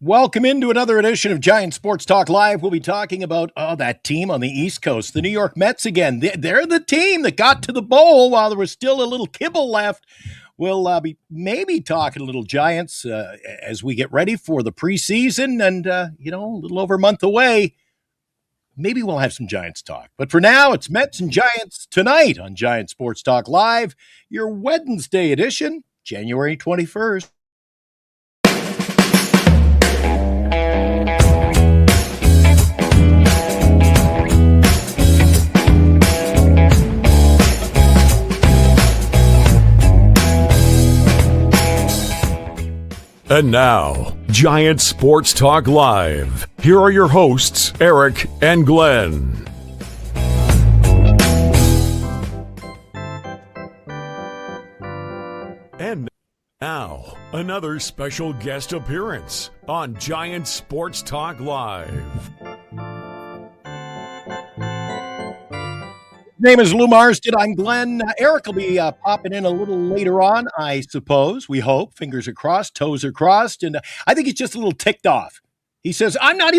Welcome into another edition of Giant Sports Talk Live. We'll be talking about that team on the East Coast, the New York Mets again. They're the team that got to the bowl while there was still a little kibble left. We'll be maybe talking a little Giants as we get ready for the preseason and, a little over a month away. Maybe we'll have some Giants talk. But for now, it's Mets and Giants tonight on Giant Sports Talk Live, your Wednesday edition, January 21st. And now, Giant Sports Talk Live. Here are your hosts, Eric and Glenn. And now, another special guest appearance on Giant Sports Talk Live. Name is Lou Marsden. I'm Glenn. Eric will be popping in a little later on, I suppose. We hope. Fingers are crossed, toes are crossed. And I think he's just a little ticked off. He says, I don't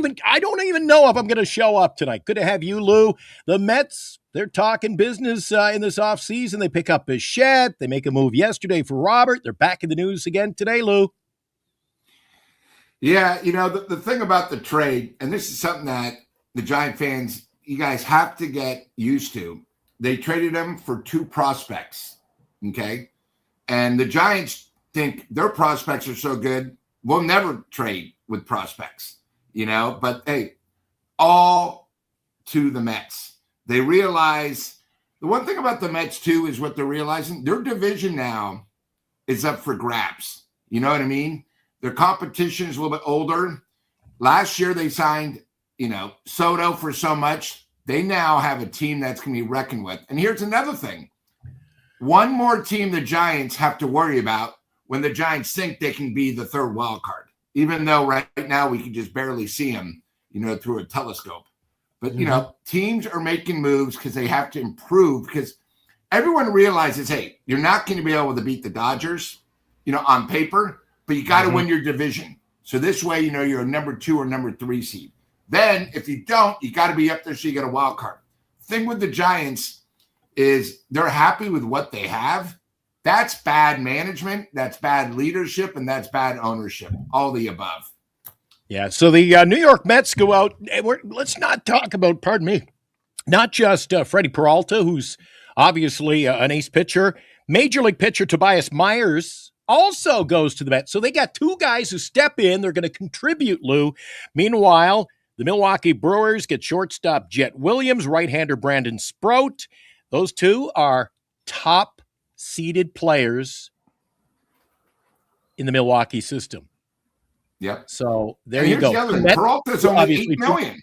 even know if I'm going to show up tonight. Good to have you, Lou. The Mets, they're talking business in this offseason. They pick up Bichette. They make a move yesterday for Robert. They're back in the news again today, Lou. Yeah, the thing about the trade, and this is something that the Giant fans, you guys have to get used to. They traded him for two prospects, okay? And the Giants think their prospects are so good, we'll never trade with prospects, But, hey, all to the Mets. They realize the one thing about the Mets, too, is what they're realizing. Their division now is up for grabs. You know what I mean? Their competition is a little bit older. Last year they signed, Soto for so much. They now have a team that's going to be reckoned with. And here's another thing. One more team the Giants have to worry about when the Giants think they can be the third wild card, even though right now we can just barely see them, through a telescope. But, teams are making moves because they have to improve because everyone realizes, hey, you're not going to be able to beat the Dodgers, on paper, but you got to win your division. So this way, you're a number 2 or number 3 seed. Then, if you don't, you got to be up there so you get a wild card. Thing with the Giants is they're happy with what they have. That's bad management, that's bad leadership, and that's bad ownership. All the above. Yeah, so the New York Mets go out. Let's not talk about, not just Freddy Peralta, who's obviously an ace pitcher. Major League pitcher Tobias Myers also goes to the Mets. So they got two guys who step in. They're going to contribute, Lou. Meanwhile, the Milwaukee Brewers get shortstop Jet Williams, right-hander Brandon Sprout. Those two are top-seeded players in the Milwaukee system. Yep. So there you go. Peralta's only $8 million.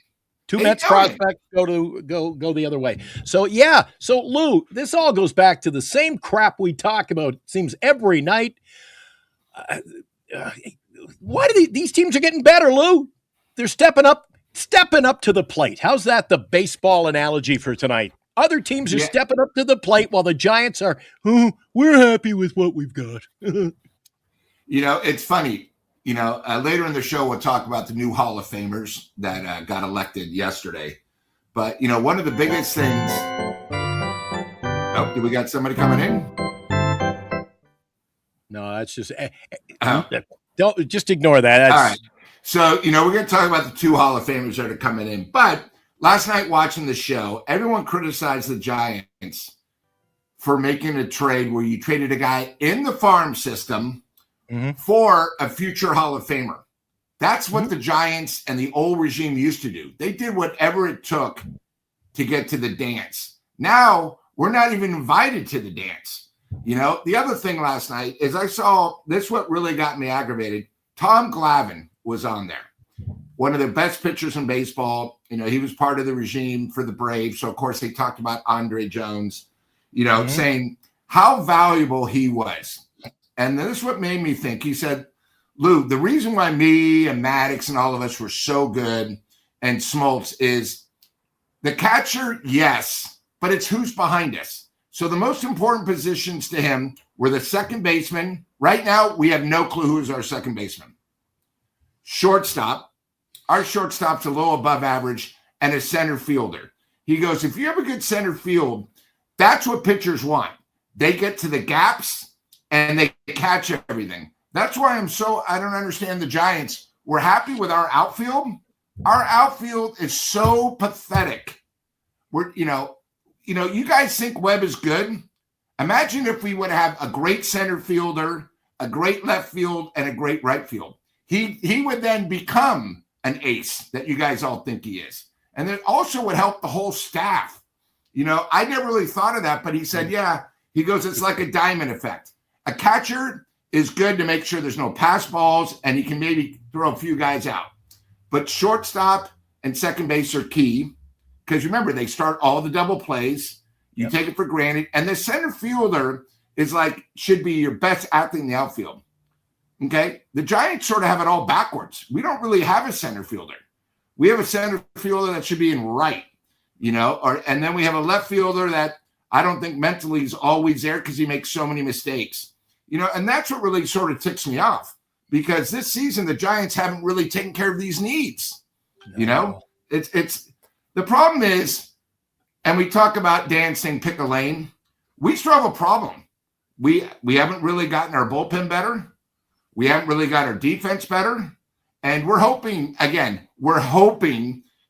Two Mets prospects go the other way. So, yeah. So, Lou, this all goes back to the same crap we talk about, it seems, every night. Why do these teams are getting better, Lou? They're stepping up to the plate. How's that the baseball analogy for tonight? Other teams are stepping up to the plate while the Giants are, we're happy with what we've got. It's funny. Later in the show, we'll talk about the new Hall of Famers that got elected yesterday. But, one of the biggest things. Oh, do we got somebody coming in? No, that's just. Don't just ignore that. All right. So, we're going to talk about the two Hall of Famers that are coming in. But last night watching the show, everyone criticized the Giants for making a trade where you traded a guy in the farm system for a future Hall of Famer. That's what the Giants and the old regime used to do. They did whatever it took to get to the dance. Now, we're not even invited to the dance. The other thing last night is I saw this what really got me aggravated. Tom Glavine was on there. One of the best pitchers in baseball. He was part of the regime for the Braves. So, of course, they talked about Andre Jones, saying how valuable he was. And this is what made me think. He said, Lou, the reason why me and Maddox and all of us were so good and Smoltz is the catcher, yes, but it's who's behind us. So the most important positions to him were the second baseman. Right now, we have no clue who's our second baseman. shortstop. Our shortstop's a little above average, and a center fielder. He goes, if you have a good center field, that's what pitchers want. They get to the gaps and they catch everything. That's why I don't understand the Giants. We're happy with our outfield. Our outfield is so pathetic. You guys think Webb is good? Imagine if we would have a great center fielder, a great left field, and a great right field. He would then become an ace that you guys all think he is. And it also would help the whole staff. I never really thought of that, but he said, yeah, he goes, it's like a diamond effect. A catcher is good to make sure there's no pass balls and he can maybe throw a few guys out. But shortstop and second base are key because remember, they start all the double plays. You take it for granted. And the center fielder should be your best athlete in the outfield. Okay. The Giants sort of have it all backwards. We don't really have a center fielder. We have a center fielder that should be in right, and then we have a left fielder that I don't think mentally is always there because he makes so many mistakes, and that's what really sort of ticks me off because this season, the Giants haven't really taken care of these needs. No. It's the problem is, and we talk about dancing, pick a lane. We still have a problem. We haven't really gotten our bullpen better. We haven't really got our defense better. And we're hoping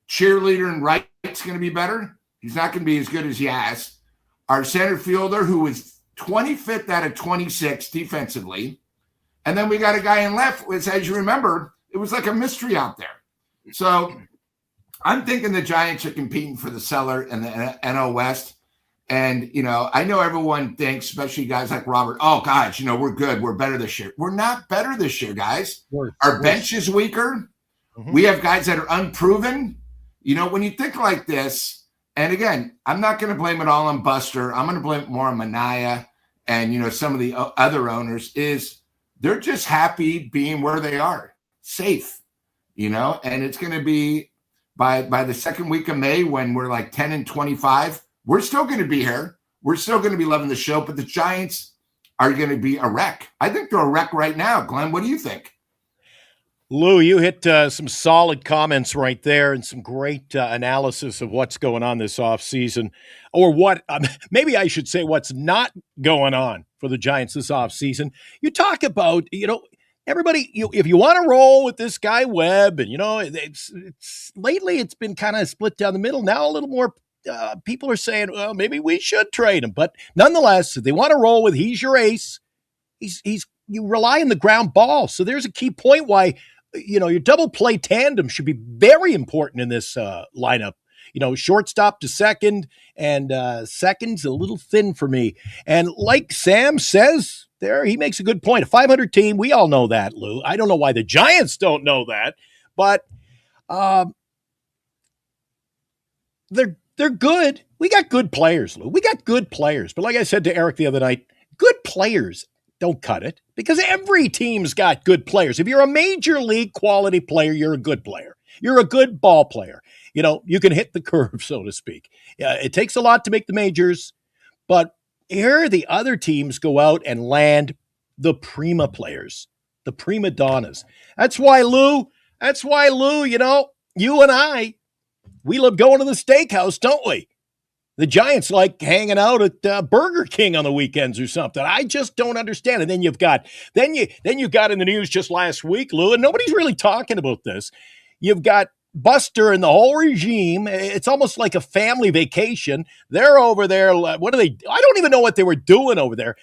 cheerleader and Wright's going to be better. He's not going to be as good as he has. Our center fielder, who is 25th out of 26 defensively. And then we got a guy in left, which, as you remember, it was like a mystery out there. So I'm thinking the Giants are competing for the cellar in the NL West. And, I know everyone thinks, especially guys like Robert, oh, guys, we're good. We're better this year. We're not better this year, guys. Our bench is weaker. Mm-hmm. We have guys that are unproven. When you think like this, and again, I'm not going to blame it all on Buster. I'm going to blame it more on Mania and, some of the other owners is they're just happy being where they are, safe, and it's going to be by the second week of May when we're like 10-25. We're still going to be here. We're still going to be loving the show, but the Giants are going to be a wreck. I think they're a wreck right now. Glenn, what do you think? Lou, you hit some solid comments right there and some great analysis of what's going on this offseason, or what maybe I should say what's not going on for the Giants this offseason. You talk about, everybody, if you want to roll with this guy Webb, and, it's lately it's been kind of split down the middle. Now a little more people are saying, well, maybe we should trade him. But nonetheless, if they want to roll with he's your ace, you rely on the ground ball. So there's a key point why, your double play tandem should be very important in this lineup. Shortstop to second, and second's a little thin for me. And like Sam says there, he makes a good point. A 500 team, we all know that, Lou. I don't know why the Giants don't know that, but they're good. We got good players, Lou. We got good players. But like I said to Eric the other night, good players don't cut it because every team's got good players. If you're a major league quality player, you're a good player. You're a good ball player. You can hit the curve, so to speak. It takes a lot to make the majors, but here the other teams go out and land the prima players, the prima donnas. That's why, Lou, you and I, we love going to the steakhouse, don't we? The Giants like hanging out at Burger King on the weekends or something. I just don't understand. And then you got in the news just last week, Lou, and nobody's really talking about this. You've got Buster and the whole regime. It's almost like a family vacation. They're over there. What are they? I don't even know what they were doing over there.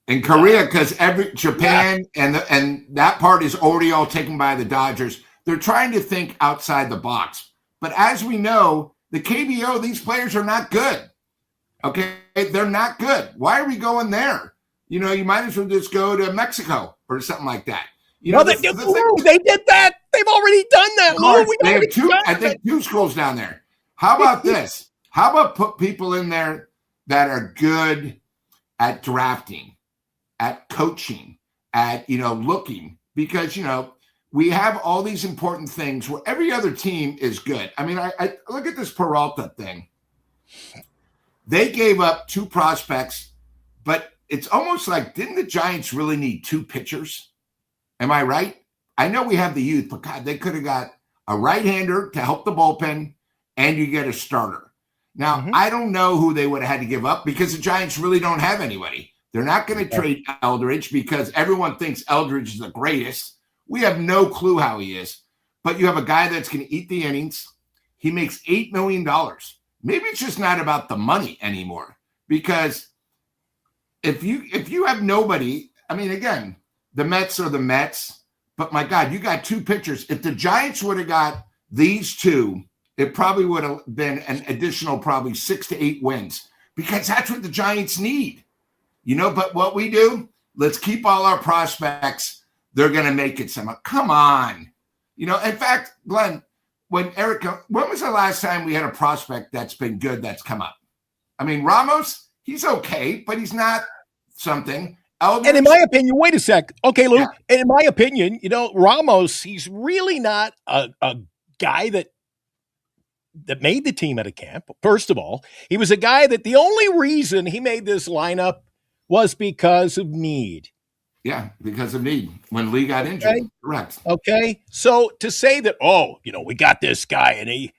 In Korea, because Japan and that part is already all taken by the Dodgers. They're trying to think outside the box. But as we know, the KBO, these players are not good. Okay? They're not good. Why are we going there? You might as well just go to Mexico or something like that. They did that. They've already done that, Lou. They have two schools down there. How about this? How about put people in there that are good at drafting, at coaching, at, looking? Because, we have all these important things where every other team is good. I mean, I look at this Peralta thing. They gave up 2 prospects, but it's almost like, didn't the Giants really need 2 pitchers? Am I right? I know we have the youth, but God, they could have got a right-hander to help the bullpen, and you get a starter. Now, I don't know who they would have had to give up because the Giants really don't have anybody. They're not going to trade Eldridge because everyone thinks Eldridge is the greatest. We have no clue how he is. But you have a guy that's going to eat the innings. He makes $8 million. Maybe it's just not about the money anymore. Because if you have nobody, I mean, again, the Mets are the Mets. But my God, you got two pitchers. If the Giants would have got these two, it probably would have been an additional probably 6 to 8 wins. Because that's what the Giants need. But what we do, let's keep all our prospects. They're going to make it somehow. Come on. In fact, Glenn, when was the last time we had a prospect that's been good that's come up? I mean, Ramos, he's okay, but he's not something. Eldridge, and in my opinion, wait a sec. Okay, Lou. Yeah. And in my opinion, Ramos, he's really not a guy that made the team at a camp. First of all, he was a guy that the only reason he made this lineup was because of need. Yeah, because of need. When Lee got injured. Okay. Correct. Okay. So to say that, we got this guy and he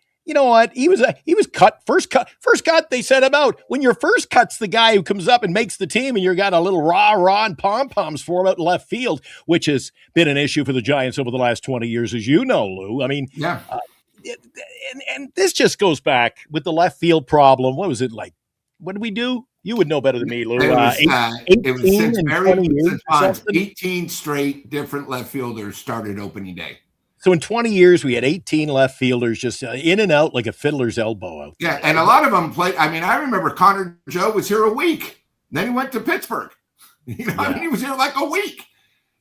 was cut. First cut, they set him out. When your first cut's the guy who comes up and makes the team and you got a little rah and pom-poms for him out in left field, which has been an issue for the Giants over the last 20 years, as you know, Lou. I mean, yeah. And this just goes back with the left field problem. What was it like? What did we do? You would know better than me, Lou. It was 18 18 straight different left fielders started opening day. So in 20 years, we had 18 left fielders just in and out like a fiddler's elbow out there. Yeah, and a lot of them played. I mean, I remember Connor Joe was here a week. Then he went to Pittsburgh. I mean, he was here like a week.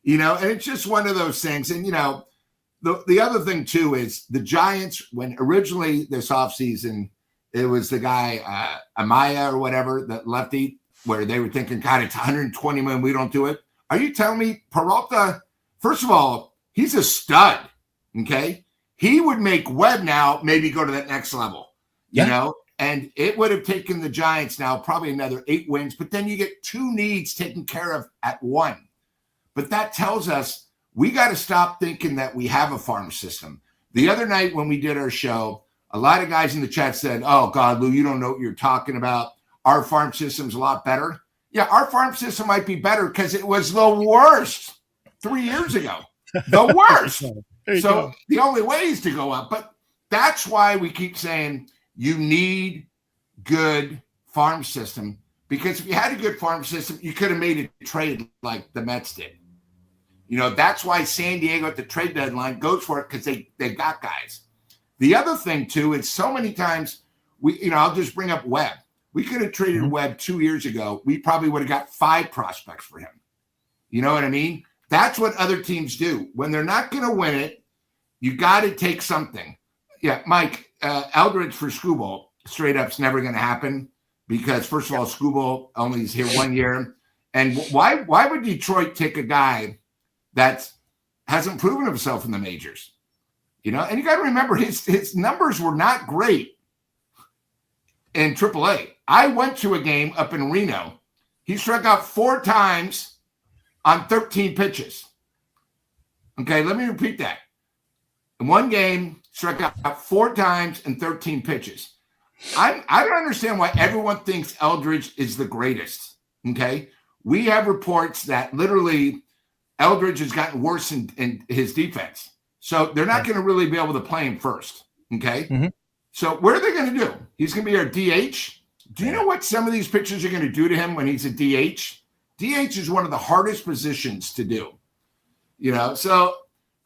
And it's just one of those things. And, the other thing, too, is the Giants, when originally this offseason, it was the guy, Amaya or whatever, that lefty, where they were thinking, God, it's 120 million. We don't do it. Are you telling me Peralta, first of all, he's a stud, okay? He would make Webb now maybe go to that next level, and it would have taken the Giants now probably another 8 wins, but then you get 2 needs taken care of at 1. But that tells us we got to stop thinking that we have a farm system. The other night when we did our show, a lot of guys in the chat said, oh, God, Lou, you don't know what you're talking about. Our farm system's a lot better. Yeah, our farm system might be better because it was the worst 3 years ago. The worst. So the only way is to go up. But that's why we keep saying you need good farm system. Because if you had a good farm system, you could have made a trade like the Mets did. That's why San Diego at the trade deadline goes for it because they got guys. The other thing, too, is so many times I'll just bring up Webb. We could have traded Webb 2 years ago. We probably would have got 5 prospects for him. You know what I mean? That's what other teams do. When they're not going to win it, you got to take something. Yeah, Mike, Eldridge for Skubal, straight up's never going to happen because, first of all, Skubal only is here 1 year. And why would Detroit take a guy that hasn't proven himself in the majors? And you got to remember his numbers were not great in AAA. I went to a game up in Reno. He struck out 4 times on 13 pitches. Okay, let me repeat that. In one game, struck out 4 times and 13 pitches. I don't understand why everyone thinks Eldridge is the greatest. Okay, we have reports that literally Eldridge has gotten worse in his defense. So they're not going to really be able to play him first, okay? So what are they going to do? He's going to be our DH? Do you know what some of these pitchers are going to do to him when he's a DH? DH is one of the hardest positions to do, So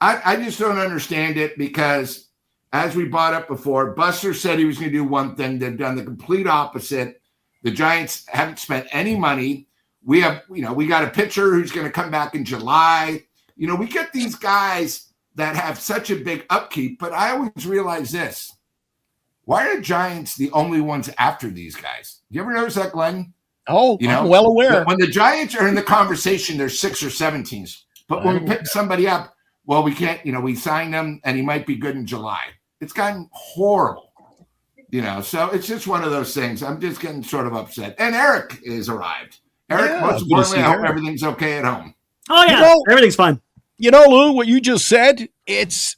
I just don't understand it because, as we brought up before, Buster said he was going to do one thing. They've done the complete opposite. The Giants haven't spent any money. We have, we got a pitcher who's going to come back in July. We get these guys that have such a big upkeep, but I always realize this. Why are Giants the only ones after these guys? You ever notice that, Glenn? Oh, I'm well aware. When the Giants are in the conversation, there's 6 or 7 teams. But when we pick somebody up, well, we can't, we sign them and he might be good in July. It's gotten horrible, so it's just one of those things. I'm just getting sort of upset. And Eric is arrived. Eric, most importantly, I hope everything's okay at home. Oh, yeah, everything's fine. You know, Lou, what you just said, it's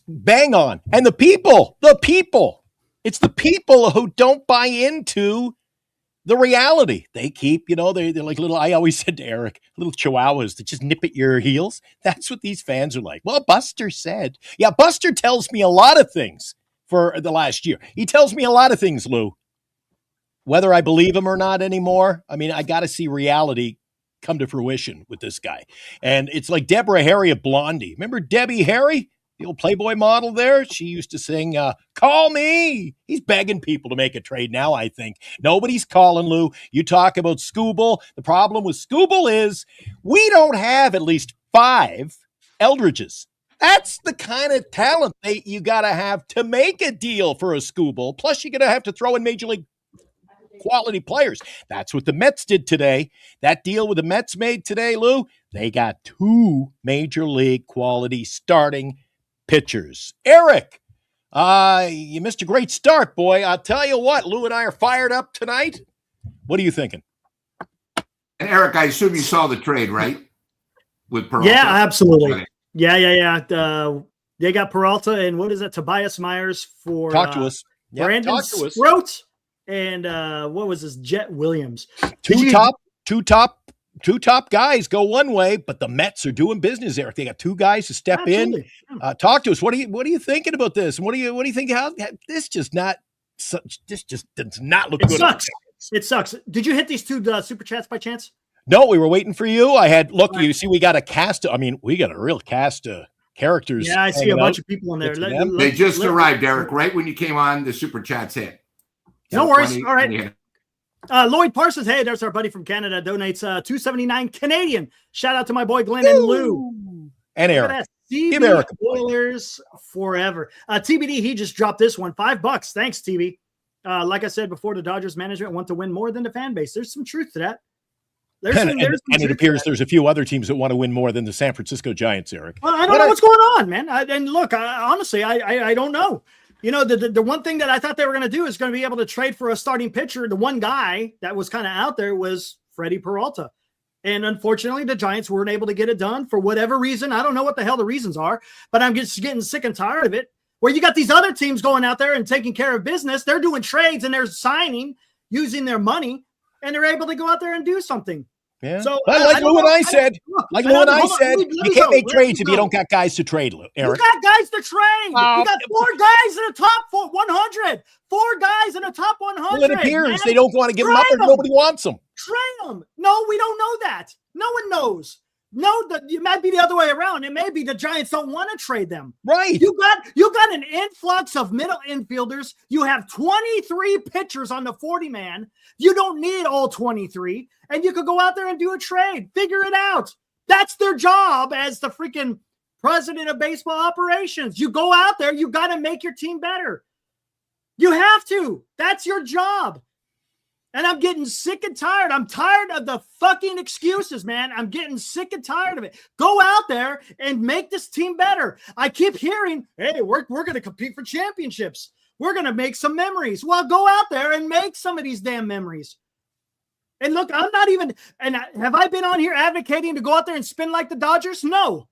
bang on. And the people, it's the people who don't buy into the reality. They keep, they're like little, I always said to Eric, little chihuahuas that just nip at your heels. That's what these fans are like. Well, Buster said. Yeah, Buster tells me a lot of things for the last year. He tells me a lot of things, Lou. Whether I believe him or not anymore, I mean, I got to see reality come to fruition with this guy. And it's like Deborah Harry of Blondie. Remember Debbie Harry, the old Playboy model there? She used to sing, call me. He's begging people to make a trade now, I think. Nobody's calling, Lou. You talk about Scooble. The problem with Scooble is we don't have at least 5 Eldridges. That's the kind of talent you got to have to make a deal for a Scooble. Plus, you're going to have to throw in Major League quality players. That's what the Mets did today. That deal with the Mets made today, Lou, they got 2 Major League quality starting pitchers. Eric, you missed a great start, boy. I'll tell you what, Lou and I are fired up tonight. What are you thinking? And Eric, I assume you saw the trade, right? With Peralta? Yeah, absolutely. Okay. Yeah. They got Peralta and what is that? Tobias Myers for Talk to us. Yeah, Brandon talk to us. Sproat and what was this? Jet Williams. Two top guys go one way, but the Mets are doing business, Eric. They got 2 guys to step Absolutely. in. Talk to us. What are you thinking about this? And what do you think? How this just does not look It good. sucks. It sucks. Did you hit these 2 super chats by chance? No, we were waiting for you. You see, we got a cast. I mean, we got a real cast of characters. Yeah, I see a bunch of people in there. They just arrived, Eric. Right when you came on, the super chats hit. No worries. All right. Lloyd Parsons, hey, there's our buddy from Canada, donates $2.79 Canadian. Shout out to my boy Glenn and Lou. And Eric. Give Eric Oilers forever. TBD, he just dropped this one. $5. Thanks, TB. Like I said before, the Dodgers management want to win more than the fan base. There's some truth to that. And it appears there's a few other teams that want to win more than the San Francisco Giants, Eric. Well, I don't know what's going on, man. Honestly, I don't know. The one thing that I thought they were going to do is going to be able to trade for a starting pitcher. The one guy that was kind of out there was Freddy Peralta. And unfortunately, the Giants weren't able to get it done for whatever reason. I don't know what the hell the reasons are, but I'm just getting sick and tired of it. Where you got these other teams going out there and taking care of business. They're doing trades and they're signing using their money, and they're able to go out there and do something. Yeah. So, like Lou and I said, you can't make trades if you don't got guys to trade, Eric. You got guys to trade. You got 4 guys in the top 100. 4 guys in the top 100. Well, it appears they don't want to give them up, and nobody wants them. Trade them. No, we don't know that. No one knows. No, it might be the other way around. It may be the Giants don't want to trade them. Right. You got an influx of middle infielders. You have 23 pitchers on the 40-man. You don't need all 23, and you could go out there and do a trade. Figure it out. That's their job as the freaking president of baseball operations. You go out there, you got to make your team better. You have to. That's your job. And I'm getting sick and tired. I'm tired of the fucking excuses, man. I'm getting sick and tired of it. Go out there and make this team better. I keep hearing, hey, we're going to compete for championships. We're going to make some memories. Well, go out there and make some of these damn memories. And look, I'm not even, and have I been on here advocating to go out there and spend like the Dodgers? No.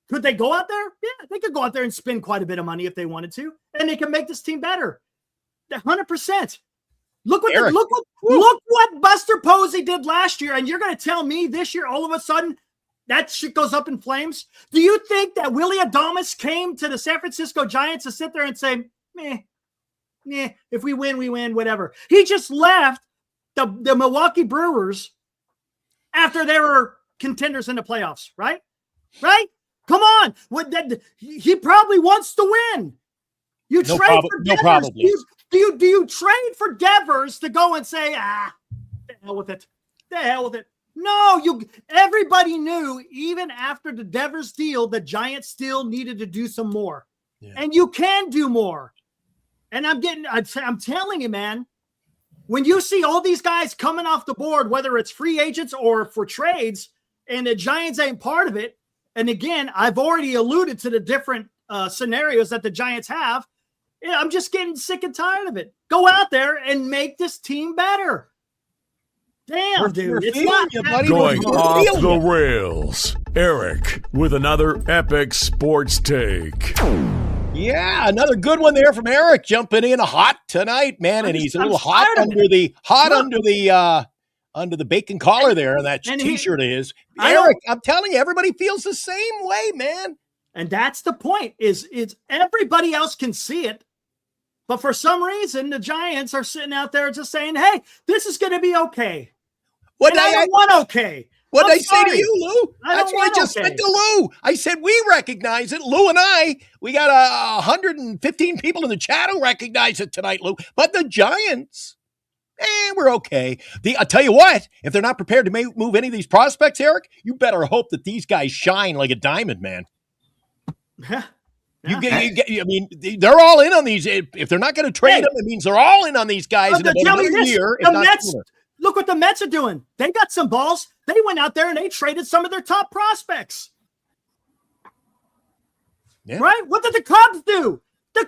Could they go out there? Yeah, they could go out there and spend quite a bit of money if they wanted to, and they can make this team better. 100%. Look what Buster Posey did last year, and you're going to tell me this year all of a sudden that shit goes up in flames? Do you think that Willie Adames came to the San Francisco Giants to sit there and say, if we win, we win, whatever? He just left the Milwaukee Brewers after they were contenders in the playoffs, right? Right? Come on. He probably wants to win. You trade for Devers. Do you trade for Devers to go and say, the hell with it? The hell with it. No, everybody knew even after the Devers deal, the Giants still needed to do some more. Yeah. And you can do more. And I'm telling you, man, when you see all these guys coming off the board, whether it's free agents or for trades, and the Giants ain't part of it. And again, I've already alluded to the different scenarios that the Giants have. Yeah, I'm just getting sick and tired of it. Go out there and make this team better. Damn, dude. We're It's feeling not you, that buddy. Going We're off feeling the you. rails. Eric with another epic sports take. Yeah, another good one there from Eric, jumping in hot tonight, man, and he's a little hot tired of under the bacon collar there on that and t-shirt of his. I Eric, don't- I'm telling you, everybody feels the same way, man. And that's the point. Is it's everybody else can see it, but for some reason the Giants are sitting out there just saying, "Hey, this is going to be okay." What And I don't want okay. What did I'm I say to sorry. you, Lou? I That's don't what I want just okay. said to Lou. I said we recognize it. Lou and I, we got 115 people in the chat who recognize it tonight, Lou. But the Giants, we're okay. I'll tell you what, if they're not prepared to move any of these prospects, Eric, you better hope that these guys shine like a diamond, man. Yeah. I mean, they're all in on these. If they're not going to trade them, it means they're all in on these guys in about tell me another this, year. the Mets, look what the Mets are doing. They got some balls. They went out there and they traded some of their top prospects. Yeah. Right? What did the Cubs do?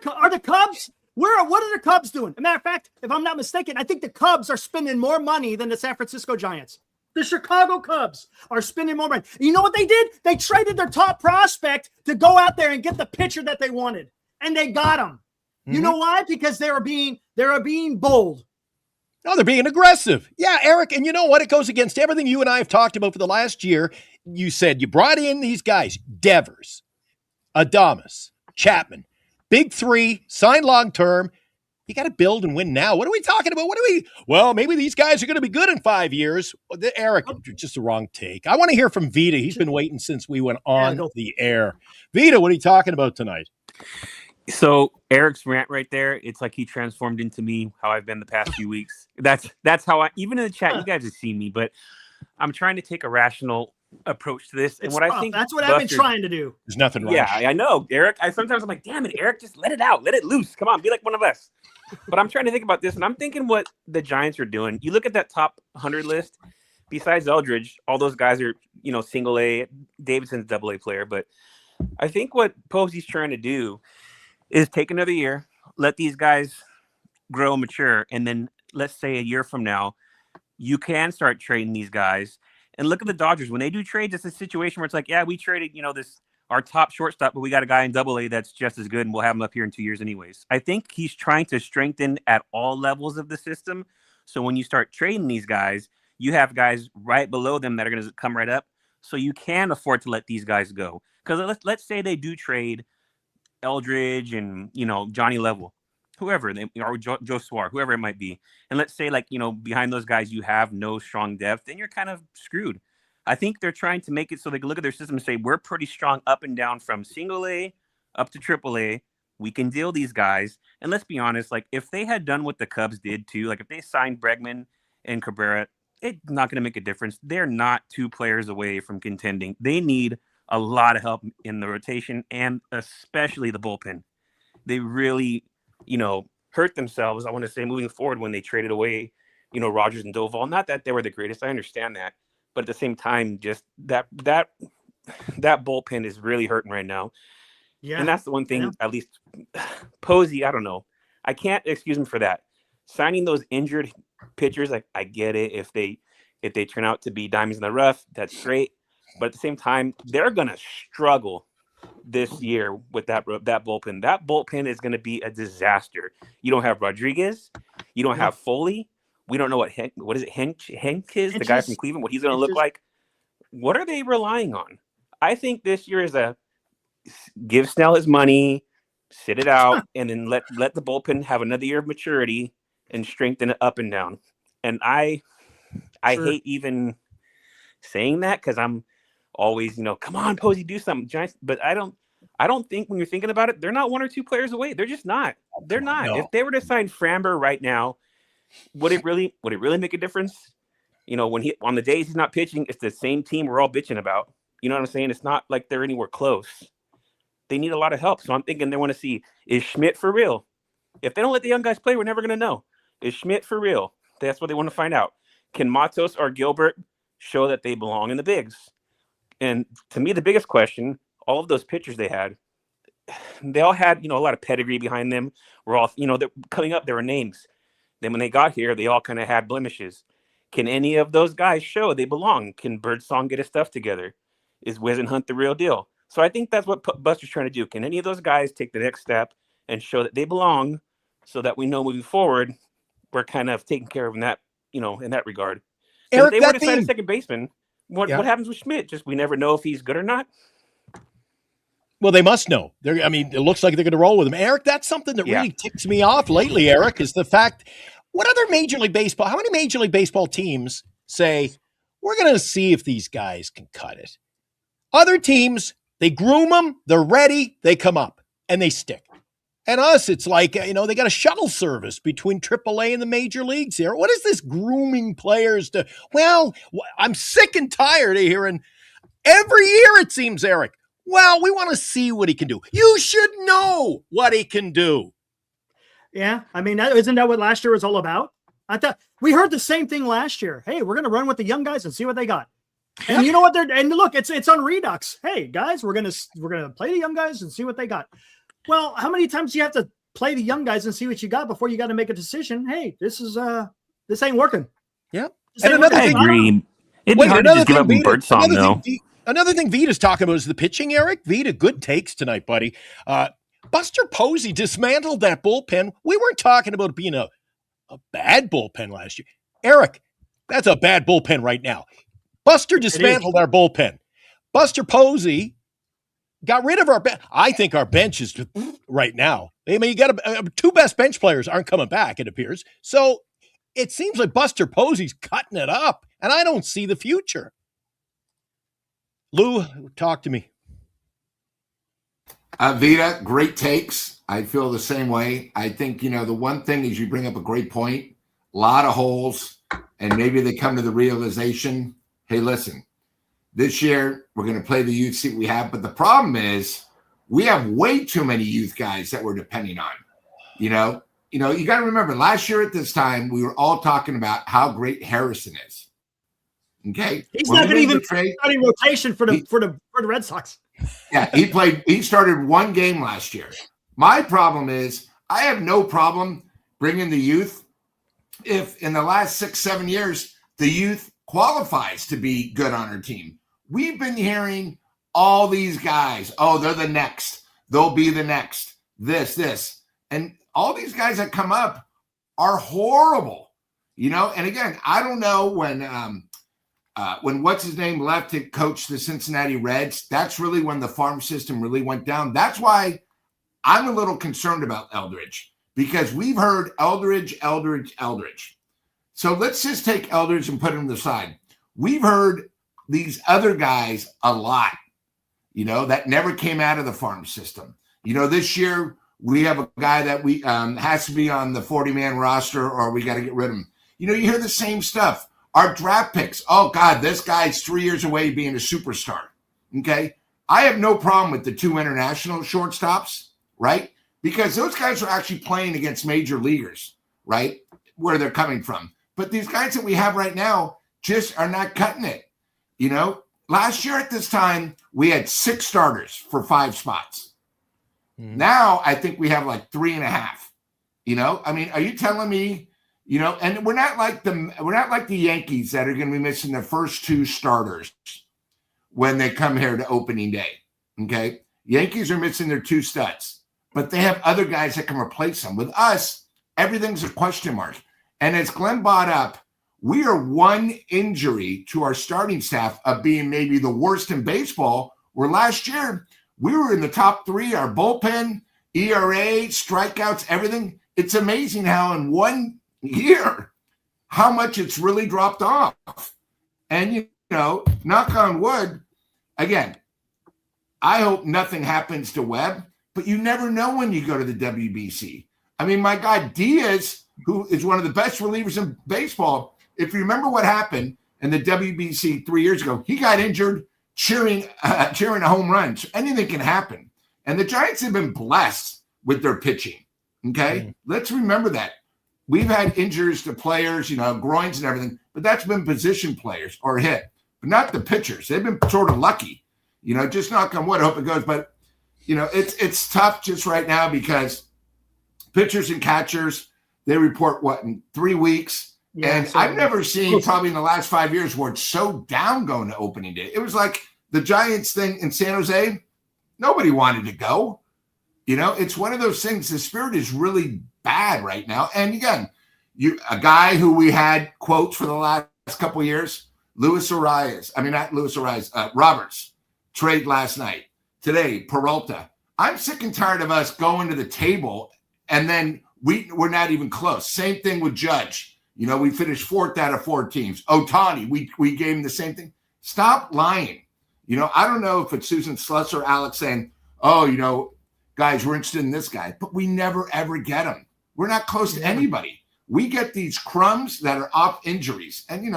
Are the Cubs? What are the Cubs doing? As a matter of fact, if I'm not mistaken, I think the Cubs are spending more money than the San Francisco Giants. The Chicago Cubs are spending more money. You know what they did? They traded their top prospect to go out there and get the pitcher that they wanted, and they got him. You know why? Because they are being bold. No, they're being aggressive. Yeah, Eric, and you know what? It goes against everything you and I have talked about for the last year. You said you brought in these guys, Devers, Adames, Chapman, big three, signed long-term. You got to build and win now. What are we talking about? Well, maybe these guys are going to be good in 5 years. Eric, just the wrong take. I want to hear from Vita. He's been waiting since we went on the air. Vita, what are you talking about tonight? So Eric's rant right there, it's like he transformed into me, how I've been the past few weeks. That's how even in the chat, you guys have seen me, but I'm trying to take a rational approach to this. And what I think that's what I've been trying to do. There's nothing wrong. Yeah, I know, Eric. Sometimes I'm like, damn it, Eric, just let it out. Let it loose. Come on, be like one of us. But I'm trying to think about this, and I'm thinking what the Giants are doing. You look at that top 100 list, besides Eldridge, all those guys are, single A. Davidson's double A player. But I think what Posey's trying to do is take another year, let these guys grow and mature, and then let's say a year from now, you can start trading these guys. And look at the Dodgers. When they do trades, it's a situation where it's like, yeah, we traded, our top shortstop, but we got a guy in double A that's just as good, and we'll have him up here in 2 years anyways. I think he's trying to strengthen at all levels of the system. So when you start trading these guys, you have guys right below them that are going to come right up. So you can afford to let these guys go. Because let's say they do trade Eldridge and, Johnny Level, whoever, or Joe Suar, whoever it might be. And let's say, behind those guys, you have no strong depth, then you're kind of screwed. I think they're trying to make it so they can look at their system and say, we're pretty strong up and down from single A up to triple A. We can deal these guys. And let's be honest, if they had done what the Cubs did too, if they signed Bregman and Cabrera, it's not going to make a difference. They're not 2 players away from contending. They need a lot of help in the rotation and especially the bullpen. They really, hurt themselves, I want to say, moving forward when they traded away, Rogers and Doval. Not that they were the greatest. I understand that. But at the same time, just that bullpen is really hurting right now. Yeah. And that's the one thing, at least Posey, I don't know. I can't excuse him for that. Signing those injured pitchers, I get it. If they turn out to be diamonds in the rough, that's great. But at the same time, they're going to struggle this year with that bullpen. That bullpen is going to be a disaster. You don't have Rodriguez. You don't have Foley. We don't know what is it, Henk is, the guy from Cleveland, what he's going to look like. What are they relying on? I think this year is a give Snell his money, sit it out, and then let the bullpen have another year of maturity and strengthen it up and down. And I hate even saying that because I'm always, come on, Posey, do something, Giants. But I don't think when you're thinking about it, they're not 1 or 2 players away. They're just not. They're not. No. If they were to sign Framber right now, would it really make a difference? When on the days he's not pitching, it's the same team we're all bitching about. You know what I'm saying? It's not like they're anywhere close. They need a lot of help. So I'm thinking they want to see, is Schmidt for real? If they don't let the young guys play, we're never going to know. Is Schmidt for real? That's what they want to find out. Can Matos or Gilbert show that they belong in the bigs? And to me, the biggest question, all of those pitchers they all had, a lot of pedigree behind them. We're all, they're coming up, there were names. Then when they got here, they all kind of had blemishes. Can any of those guys show they belong? Can Birdsong get his stuff together? Is Wisenhunt the real deal? So I think that's what Buster's trying to do. Can any of those guys take the next step and show that they belong, so that we know moving forward we're kind of taking care of in that, in that regard. Eric, if they were that to sign a theme- second baseman, what happens with Schmidt? Just we never know if he's good or not. Well, they must know. It looks like they're going to roll with him. Eric, that's something that really ticks me off lately, Eric, is the fact, what other Major League Baseball, how many Major League Baseball teams say, we're going to see if these guys can cut it? Other teams, they groom them, they're ready, they come up, and they stick. And us, it's like, they got a shuttle service between AAA and the major leagues here. What is this grooming players to? Well, I'm sick and tired of hearing every year, it seems, Eric. Well, we want to see what he can do. You should know what he can do. Yeah. Isn't that what last year was all about? I thought we heard the same thing last year. Hey, we're going to run with the young guys and see what they got. And you know what? And look, it's on Redux. Hey, guys, we're going to play the young guys and see what they got. Well, how many times do you have to play the young guys and see what you got before you got to make a decision? Hey, this ain't working. Yeah. And another thing, I agree. It'd be hard to just give up Birdsong, though. Another thing Vita's talking about is the pitching, Eric. Vita, good takes tonight, buddy. Buster Posey dismantled that bullpen. We weren't talking about it being a bad bullpen last year. Eric, that's a bad bullpen right now. Buster dismantled our bullpen. Buster Posey got rid of our bench. I think our bench is right now. You got two best bench players aren't coming back, it appears. So it seems like Buster Posey's cutting it up, and I don't see the future. Lou, talk to me. Vita, great takes. I feel the same way. I think, the one thing is you bring up a great point, a lot of holes, and maybe they come to the realization, hey, listen, this year, we're going to play the youth, see what we have. But the problem is we have way too many youth guys that we're depending on. You got to remember, last year at this time, we were all talking about how great Harrison is. Okay? He's not going to even starting rotation for the Red Sox. Yeah, he started one game last year. My problem is I have no problem bringing the youth if in the last 6-7 years, the youth qualifies to be good on our team. We've been hearing all these guys, oh, they're the next. They'll be the next. This. And all these guys that come up are horrible, And again, I don't know when what's his name left to coach the Cincinnati Reds, that's really when the farm system really went down. That's why I'm a little concerned about Eldridge, because we've heard Eldridge. So let's just take Eldridge and put him to the side. We've heard these other guys a lot, that never came out of the farm system. This year we have a guy that we has to be on the 40-man roster or we got to get rid of him. You hear the same stuff. Our draft picks. Oh, God, this guy's 3 years away being a superstar. Okay? I have no problem with the two international shortstops, right? Because those guys are actually playing against major leaguers, right? Where they're coming from. But these guys that we have right now just are not cutting it. Last year at this time, we had 6 starters for 5 spots. Now I think we have like 3.5. Are you telling me, and we're not like the Yankees that are going to be missing their first 2 starters when they come here to opening day. Okay. Yankees are missing their 2 studs, but they have other guys that can replace them. With us, everything's a question mark. And as Glenn brought up, we are one injury to our starting staff of being maybe the worst in baseball, where last year we were in the top 3, our bullpen, ERA, strikeouts, everything. It's amazing how in 1 year, how much it's really dropped off. And, knock on wood, again, I hope nothing happens to Webb, but you never know when you go to the WBC. My guy Diaz, who is one of the best relievers in baseball, if you remember what happened in the WBC 3 years ago, he got injured cheering a home run. So anything can happen. And the Giants have been blessed with their pitching. Okay? Let's remember that. We've had injuries to players, groins and everything, but that's been position players or hit, but not the pitchers. They've been sort of lucky, just knock on wood, I hope it goes. But, it's tough just right now because pitchers and catchers, they report in 3 weeks. Yeah, And so- I've never seen probably in the last 5 years where it's so down going to opening day. It was like the Giants thing in San Jose. Nobody wanted to go. It's one of those things. The spirit is really bad right now. And again, a guy who we had quotes for the last couple of years, Roberts, trade last night. Today, Peralta. I'm sick and tired of us going to the table and then we're not even close. Same thing with Judge. We finished 4th out of 4 teams. Ohtani, we gave him the same thing. Stop lying. I don't know if it's Susan Sluss or Alex saying, guys, we're interested in this guy, but we never, ever get him. We're not close to anybody. We get these crumbs that are off injuries. And,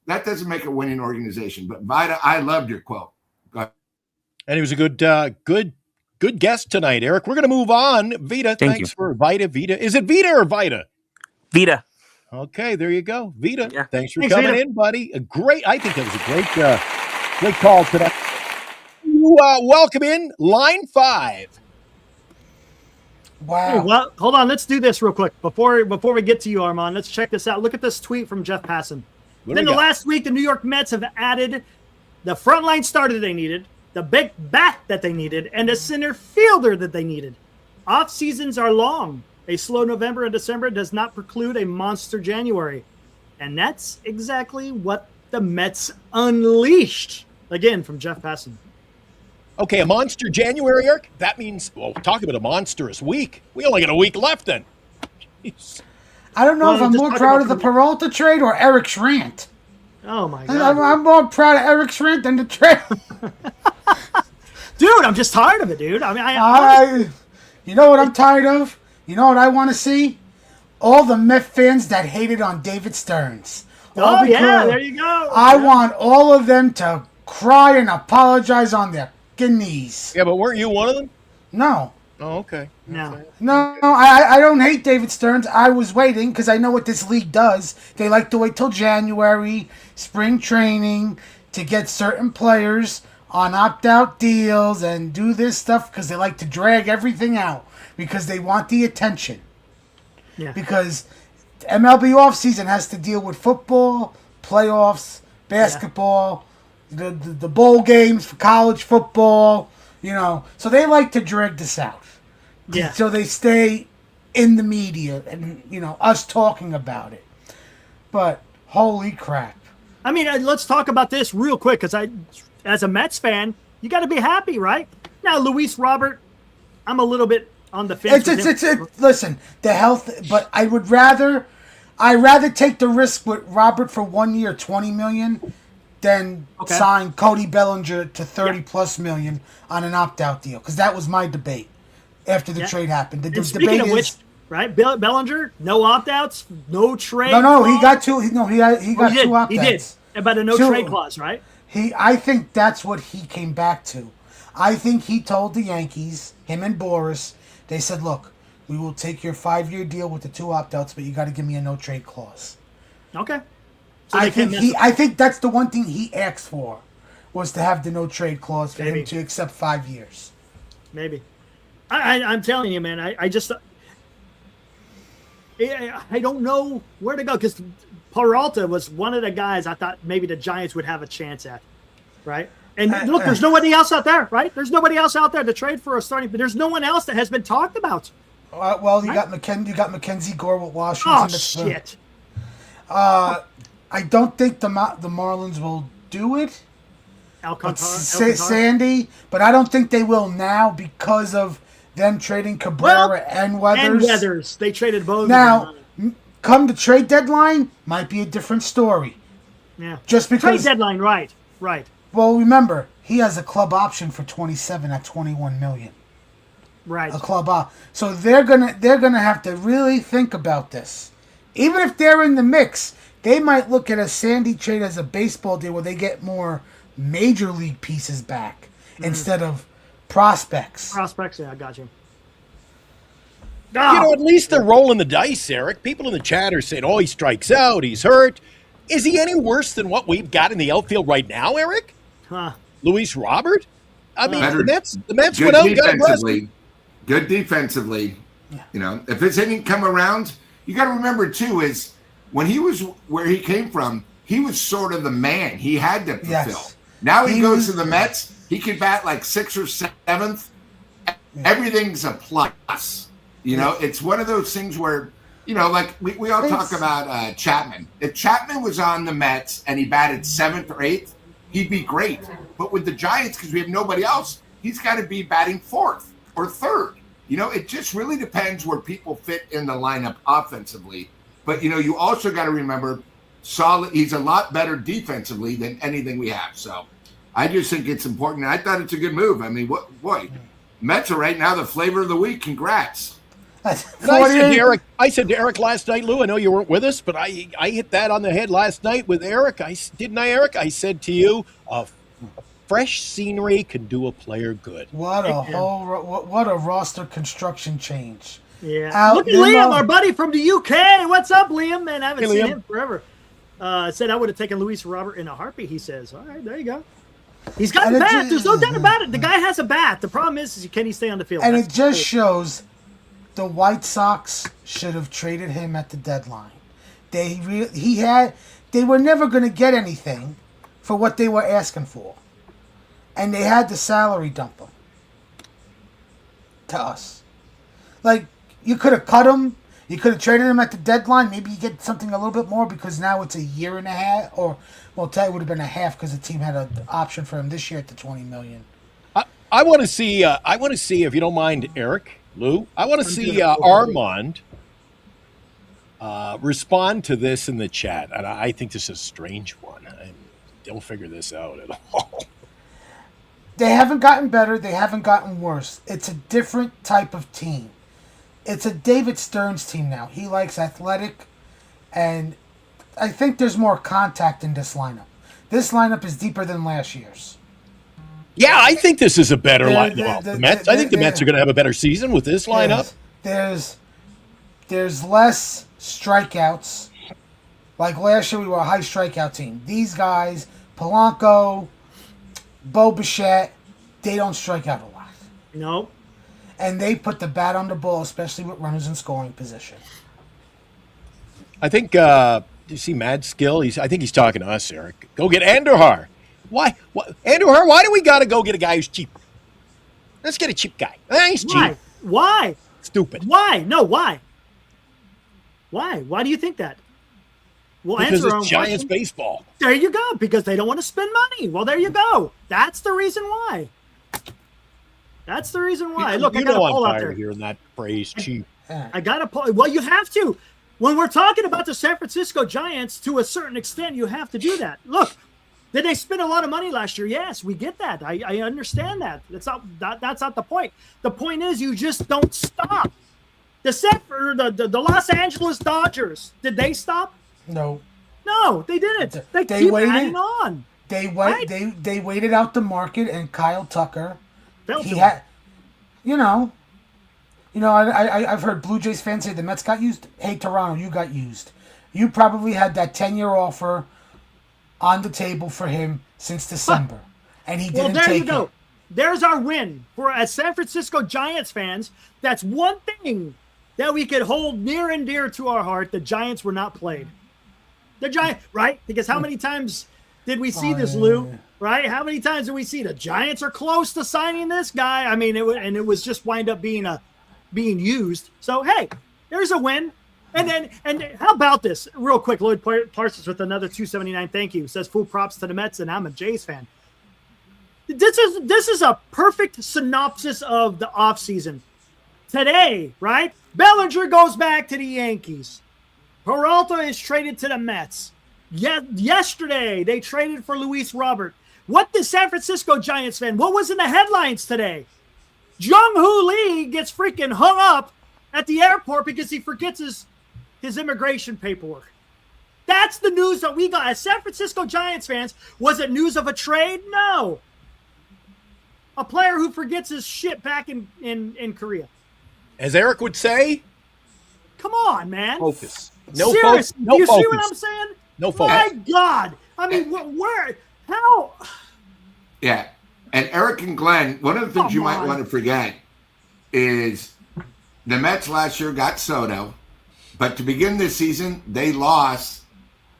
that doesn't make a winning organization. But Vida, I loved your quote. Go ahead. And he was a good guest tonight, Eric. We're going to move on. Vita, thanks for Vita. Is it Vita or Vita? Vita. Okay, there you go. Vita, Yeah. thanks for coming in, buddy. I think that was a great call today. You welcome in line 5. Wow. Hey, well, hold on. Let's do this real quick. Before we get to you, Armand, let's check this out. Look at this tweet from Jeff Passan. Then the last week, the New York Mets have added the frontline starter they needed, the big bat that they needed, and a center fielder that they needed. Off seasons are long. A slow November and December does not preclude a monster January. And that's exactly what the Mets unleashed. Again, from Jeff Passan. Okay, a monster January, Eric? That means, talk about a monstrous week. We only got a week left then. Jeez. I don't know if I'm more proud of the Peralta trade or Eric's rant. Oh, my God. I'm more proud of Eric's rant than the trade. Dude, I'm just tired of it, dude. I mean, you know what I'm tired of? You know what I want to see? All the Met fans that hated on David Stearns. Oh, yeah, there you go. I want all of them to cry and apologize on their knees. Yeah, but weren't you one of them? No. Oh, okay. No, I don't hate David Stearns. I was waiting because I know what this league does. They like to wait till January, spring training, to get certain players on opt-out deals and do this stuff because they like to drag everything out because they want the attention. Yeah. Because MLB offseason has to deal with football, playoffs, basketball, the bowl games for college football, So they like to drag this out. Yeah. So they stay in the media and, us talking about it. But holy crap. I mean, let's talk about this real quick because as a Mets fan, you got to be happy, right? Now, Luis Robert, I'm a little bit on the fence. Listen, the health, but I'd rather take the risk with Robert for 1 year, $20 million, than sign Cody Bellinger to $30+ million on an opt-out deal. Because that was my debate after the trade happened. The speaking of which, right, Bellinger, no opt-outs, no trade. No, he got two. He got 2 opt-outs. He did, about a no trade clause, right? I think that's what he came back to. I think he told the Yankees, him and Boris, they said, look, we will take your 5-year deal with the 2 opt-outs, but you got to give me a no trade clause. Okay. So I think that's the one thing he asked for, was to have the no trade clause for him to accept 5 years. Maybe. I'm telling you, man, I don't know where to go because Peralta was one of the guys I thought maybe the Giants would have a chance at, right? And look, there's nobody else out there, right? There's nobody else out there to trade for a starting, but there's no one else that has been talked about. You got Mackenzie Gore with Washington. Oh, shit. I don't think the Marlins will do it. Sandy, but I don't think they will now because of them trading Cabrera and Weathers. They traded both. Now, come the trade deadline, might be a different story. Yeah. Just because trade deadline, right. Well, remember, he has a club option for 27 at $21 million. Right. A club option. So they're gonna have to really think about this. Even if they're in the mix, they might look at a Sandy trade as a baseball deal where they get more major league pieces back instead of prospects. Yeah, I got you. At least they're rolling the dice, Eric. People in the chat are saying, he strikes out, he's hurt. Is he any worse than what we've got in the outfield right now, Eric? Luis Robert? I mean, the Mets went out and got aggressive. Good defensively. If his inning come around, you got to remember, too, is when he was where he came from, he was sort of the man. He had to fulfill. Yes. Now he goes was- to the Mets. He could bat like 6th or 7th. Everything's a plus. You know, it's one of those things where, you know, like we all talk about Chapman. If Chapman was on the Mets and he batted 7th or 8th, he'd be great. But with the Giants, because we have nobody else, he's got to be batting 4th or 3rd. You know, it just really depends where people fit in the lineup offensively. But, you know, you also got to remember, he's a lot better defensively than anything we have. So I just think it's important. I thought it's a good move. I mean, boy, Mets are right now the flavor of the week. Congrats. I said to Eric last night, Lou, I know you weren't with us, but I hit that on the head last night with Eric. Didn't I, Eric? I said to you, fresh scenery can do a player good. What a roster construction change. Yeah. Look at Liam, our buddy from the UK. What's up, Liam? Man, I haven't seen him forever. Said I would have taken Luis Robert in a heartbeat, he says. All right, there you go. He's got a bat. There's no doubt about it. The guy has a bat. The problem is can he stay on the field? And it just shows the White Sox should have traded him at the deadline. They were never going to get anything for what they were asking for. And they had to salary dump him to us. Like, you could have cut him. You could have traded him at the deadline. Maybe you get something a little bit more because now it's a year and a half. Or, well, it would have been a half because the team had an option for him this year at the $20 million. I want to see. If you don't mind, Eric, Lou. I want to see Armand respond to this in the chat, and I think this is a strange one. I don't figure this out at all. They haven't gotten better. They haven't gotten worse. It's a different type of team. It's a David Stearns team now. He likes athletic, and I think there's more contact in this lineup. This lineup is deeper than last year's. Yeah, I think this is a better lineup. The Mets. I think the Mets are going to have a better season with this lineup. There's less strikeouts. Like last year, we were a high strikeout team. These guys, Polanco, Bo Bichette, they don't strike out a lot. No. And they put the bat on the ball, especially with runners in scoring position. I think, do you see Mad Skill? I think he's talking to us, Eric. Go get Andujar. Why? Andujar, why do we got to go get a guy who's cheap? Let's get a cheap guy. He's cheap. Why? Stupid. Why? No, why? Why? Why do you think that? Well, because answer it's Giants baseball. There you go. Because they don't want to spend money. Well, there you go. That's the reason why. That's the reason why. Look, I got a poll out there. Hearing that phrase, cheap. I got a poll. Well, you have to. When we're talking about the San Francisco Giants, to a certain extent, you have to do that. Look, did they spend a lot of money last year? Yes, we get that. I understand that. That's not the point. The point is you just don't stop. The Los Angeles Dodgers, did they stop? No. No, they didn't. They keep adding on. They waited out the market, and Kyle Tucker. I've heard Blue Jays fans say the Mets got used. Hey, Toronto, you got used. You probably had that 10-year offer on the table for him since December, and he didn't take it. Well, there you go. There's our win. For as San Francisco Giants fans, that's one thing that we could hold near and dear to our heart. The Giants were not played. The Giants, right? Because how many times did we see this, Lou? Right? How many times did we see the Giants are close to signing this guy? I mean, it was just wind up being used. So hey, there's a win. And how about this real quick? Lloyd Parsons with another 279. Thank you. Says full props to the Mets, and I'm a Jays fan. This is a perfect synopsis of the offseason. Today, right? Bellinger goes back to the Yankees. Peralta is traded to the Mets. Yesterday, they traded for Luis Robert. What did San Francisco Giants fan? What was in the headlines today? Jung-Hoo Lee gets freaking hung up at the airport because he forgets his immigration paperwork. That's the news that we got. As San Francisco Giants fans, was it news of a trade? No. A player who forgets his shit back in Korea. As Eric would say, come on, man. Focus. Seriously, no do you focus. see what I'm saying? No focus. My God. I mean, where? How? Yeah. And Eric and Glenn, one of the things you might want to forget is the Mets last year got Soto. But to begin this season, they lost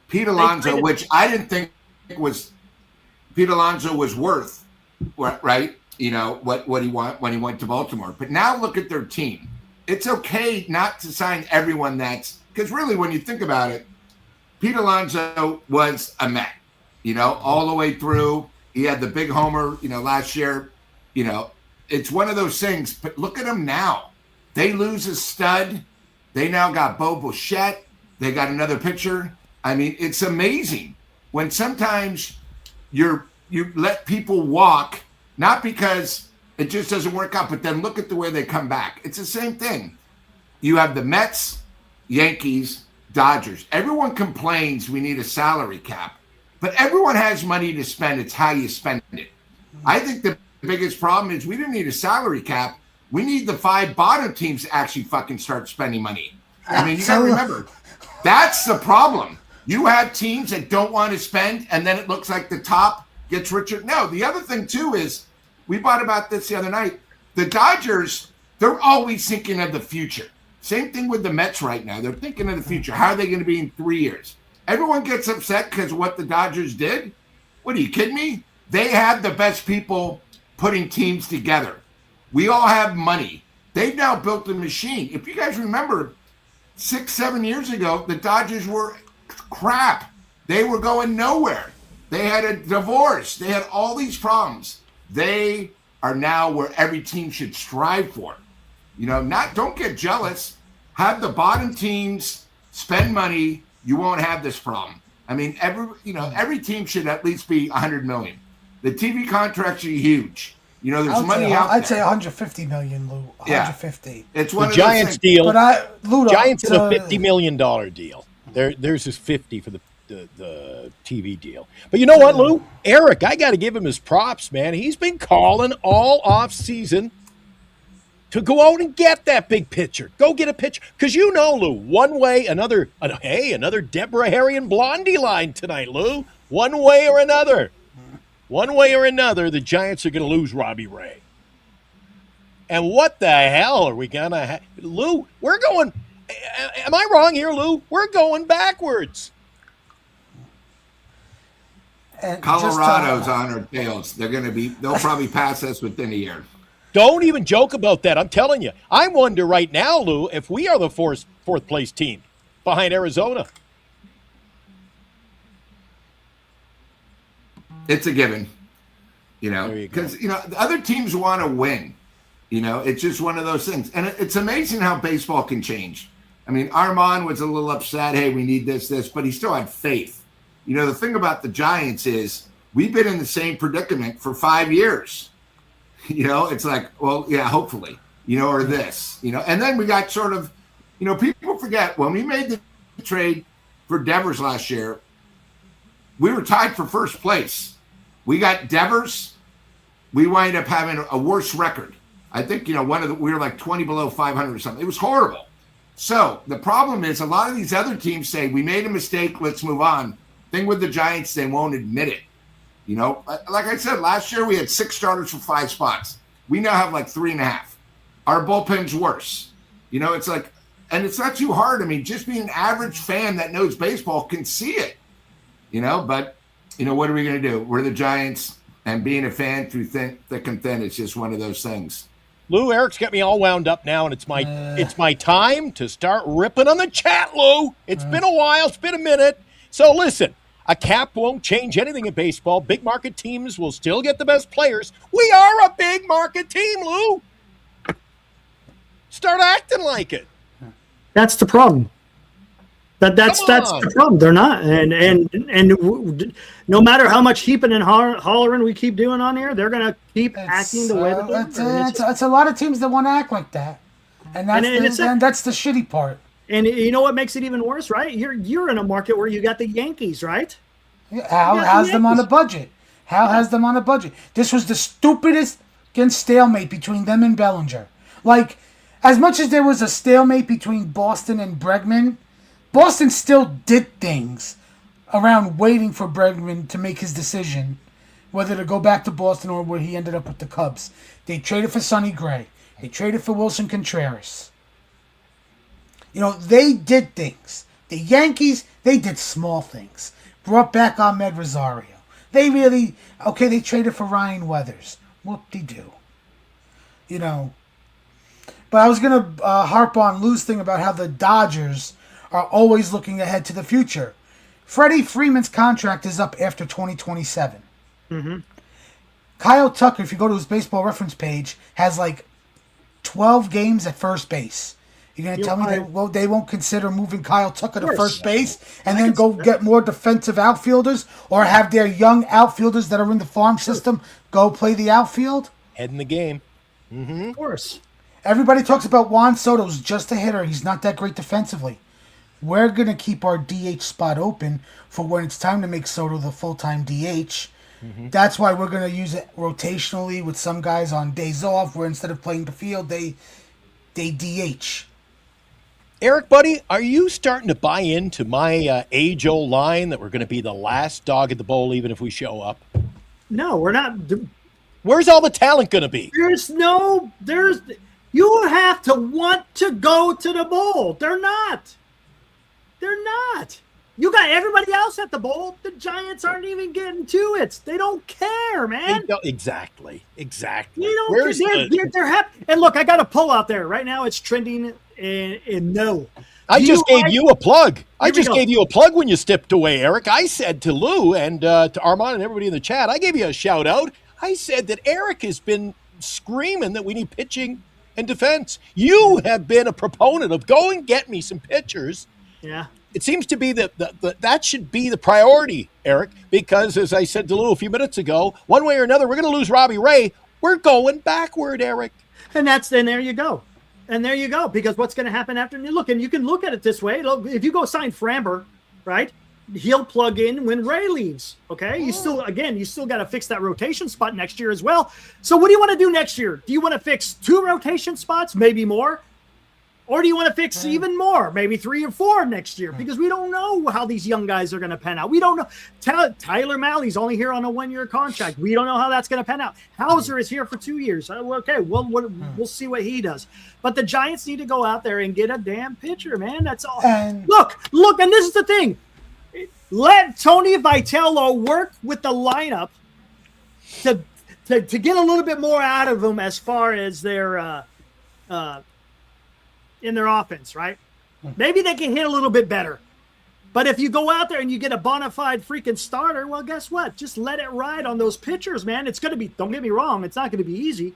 Pete Alonso, which I didn't think was Pete Alonso was worth, right? You know, what he want when he went to Baltimore. But now look at their team. It's okay not to sign everyone because really when you think about it, Pete Alonso was a Met, you know, all the way through. He had the big homer, you know, last year. You know, it's one of those things. But look at them now. They lose a stud. They now got Bo Bichette. They got another pitcher. I mean, it's amazing when sometimes you let people walk, not because it just doesn't work out, but then look at the way they come back. It's the same thing. You have the Mets, Yankees, Dodgers. Everyone complains we need a salary cap, but everyone has money to spend. It's how you spend it. I think the biggest problem is we didn't need a salary cap. We need the 5 bottom teams to actually fucking start spending money. I mean, you got to remember, that's the problem. You have teams that don't want to spend, and then it looks like the top gets richer. No, the other thing, too, is we bought about this the other night. The Dodgers, they're always thinking of the future. Same thing with the Mets right now. They're thinking of the future. How are they going to be in 3 years? Everyone gets upset because of what the Dodgers did. What, are you kidding me? They have the best people putting teams together. We all have money. They've now built a machine. If you guys remember, 6-7 years ago, the Dodgers were crap. They were going nowhere. They had a divorce. They had all these problems. They are now where every team should strive for. You know, don't get jealous. Have the bottom teams spend money. You won't have this problem. I mean, every team should at least be $100 million. The TV contracts are huge. You know, there's money out there. I'd say $150 million, Lou. 150. Yeah. It's one of Giants deal. But Giants is a $50 million deal. Theirs is 50 for the TV deal. But you know what, Lou? Eric, I got to give him his props, man. He's been calling all off season to go out and get that big pitcher. Go get a pitcher. Because you know, Lou, one way, another Deborah Harry and Blondie line tonight, Lou. One way or another. One way or another, the Giants are going to lose Robbie Ray. And what the hell are we going to have? Lou, we're going – am I wrong here, Lou? We're going backwards. And Colorado's on our tails. They'll probably pass us within a year. Don't even joke about that. I'm telling you. I wonder right now, Lou, if we are the fourth place team behind Arizona. It's a given, you know, because, you know, the other teams want to win. You know, it's just one of those things. And it's amazing how baseball can change. I mean, Armand was a little upset. Hey, we need this, but he still had faith. You know, the thing about the Giants is we've been in the same predicament for 5 years. You know, it's like, well, yeah, hopefully, you know, or this, you know. And then we got sort of, you know, people forget when we made the trade for Devers last year, we were tied for first place. We got Devers. We wind up having a worse record. I think, you know, we were like 20 below 500 or something. It was horrible. So the problem is a lot of these other teams say, we made a mistake, let's move on. Thing with the Giants, they won't admit it. You know, like I said, last year we had 6 starters for 5 spots. We now have like 3.5. Our bullpen's worse. You know, it's like, and it's not too hard. I mean, just being an average fan that knows baseball can see it. You know, but, you know, what are we going to do? We're the Giants, and being a fan through thick and thin, it's just one of those things. Lou, Eric's got me all wound up now, and it's my time to start ripping on the chat, Lou. It's been a while. It's been a minute. So listen, a cap won't change anything in baseball. Big market teams will still get the best players. We are a big market team, Lou. Start acting like it. That's the problem. That's the problem. They're not, and no matter how much heaping and hollering we keep doing on here, they're gonna keep acting the way that they're. It's a lot of teams that want to act like that, and that's the shitty part. And you know what makes it even worse, right? You're in a market where you got the Yankees, right? Hal has them on a budget. Hal has them on a budget. This was the stupidest stalemate between them and Bellinger. Like, as much as there was a stalemate between Boston and Bregman, Boston still did things around waiting for Bregman to make his decision, whether to go back to Boston or where he ended up with the Cubs. They traded for Sonny Gray. They traded for Wilson Contreras. They did things. The Yankees, they did small things. Brought back Ahmed Rosario. They traded for Ryan Weathers. Whoop-de-doo. But I was going to harp on Lou's thing about how the Dodgers are always looking ahead to the future. Freddie Freeman's contract is up after 2027. Mm-hmm. Kyle Tucker, if you go to his baseball reference page, has 12 games at first base. You're going to tell me they won't consider moving Kyle Tucker to first base and then go get more defensive outfielders or have their young outfielders that are in the farm system go play the outfield? Head in the game. Mm-hmm. Of course. Everybody talks about Juan Soto's just a hitter. He's not that great defensively. We're going to keep our DH spot open for when it's time to make Soto the full-time DH. Mm-hmm. That's why we're going to use it rotationally with some guys on days off where instead of playing the field, they DH. Eric, buddy, are you starting to buy into my age-old line that we're going to be the last dog at the bowl even if we show up? No, we're not. Where's all the talent going to be? You have to want to go to the bowl. They're not. You got everybody else at the bowl. The Giants aren't even getting to it. They don't care, man. Exactly. They don't care. They're happy. And look, I got a poll out there. Right now it's trending in no. I just gave you a plug. Gave you a plug when you stepped away, Eric. I said to Lou and to Armand and everybody in the chat, I gave you a shout out. I said that Eric has been screaming that we need pitching and defense. You have been a proponent of go and get me some pitchers. Yeah. It seems to be that should be the priority, Eric, because as I said to Lou a few minutes ago, one way or another, we're going to lose Robbie Ray. We're going backward, Eric. And there you go. Because what's going to happen after you look, and you can look at it this way. Look, if you go sign Framber, right, he'll plug in when Ray leaves. Okay. You still got to fix that rotation spot next year as well. So what do you want to do next year? Do you want to fix 2 rotation spots, maybe more? Or do you want to fix even more, maybe 3 or 4 next year? Because we don't know how these young guys are going to pan out. We don't know. Tyler Mahle's only here on a 1-year contract. We don't know how that's going to pan out. Hauser is here for 2 years. Okay, we'll see what he does. But the Giants need to go out there and get a damn pitcher, man. That's all. Look, and this is the thing. Let Tony Vitello work with the lineup to get a little bit more out of them as far as their in their offense, right? Maybe they can hit a little bit better. But if you go out there and you get a bona fide freaking starter, well, guess what? Just let it ride on those pitchers, man. It's going to be, don't get me wrong, it's not going to be easy.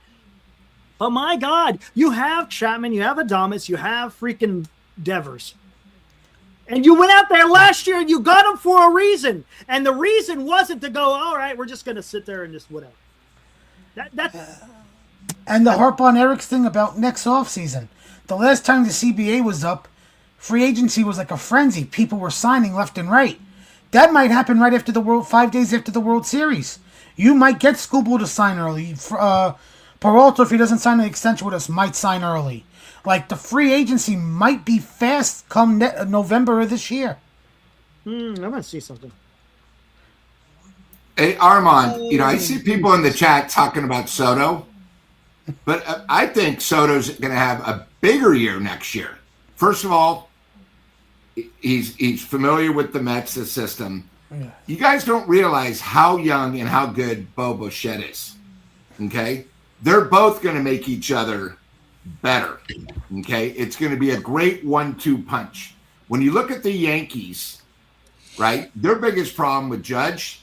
But my God, you have Chapman, you have Adames, you have freaking Devers. And you went out there last year and you got them for a reason. And the reason wasn't to go, all right, we're just going to sit there and just whatever. And the harp on Eric's thing about next offseason. The last time the CBA was up, free agency was like a frenzy. People were signing left and right. That might happen right after 5 days after the World Series. You might get Scooble to sign early. Peralta, if he doesn't sign an extension with us, might sign early. Like, the free agency might be fast come November of this year. I'm going to see something. Hey, Armand, I see people in the chat talking about Soto, but I think Soto's going to have a bigger year next year. First of all, he's familiar with the Mets, the system. Yeah. You guys don't realize how young and how good Bo Bichette is. Okay? They're both going to make each other better. Okay? It's going to be a great 1-2 punch. When you look at the Yankees, right, their biggest problem with Judge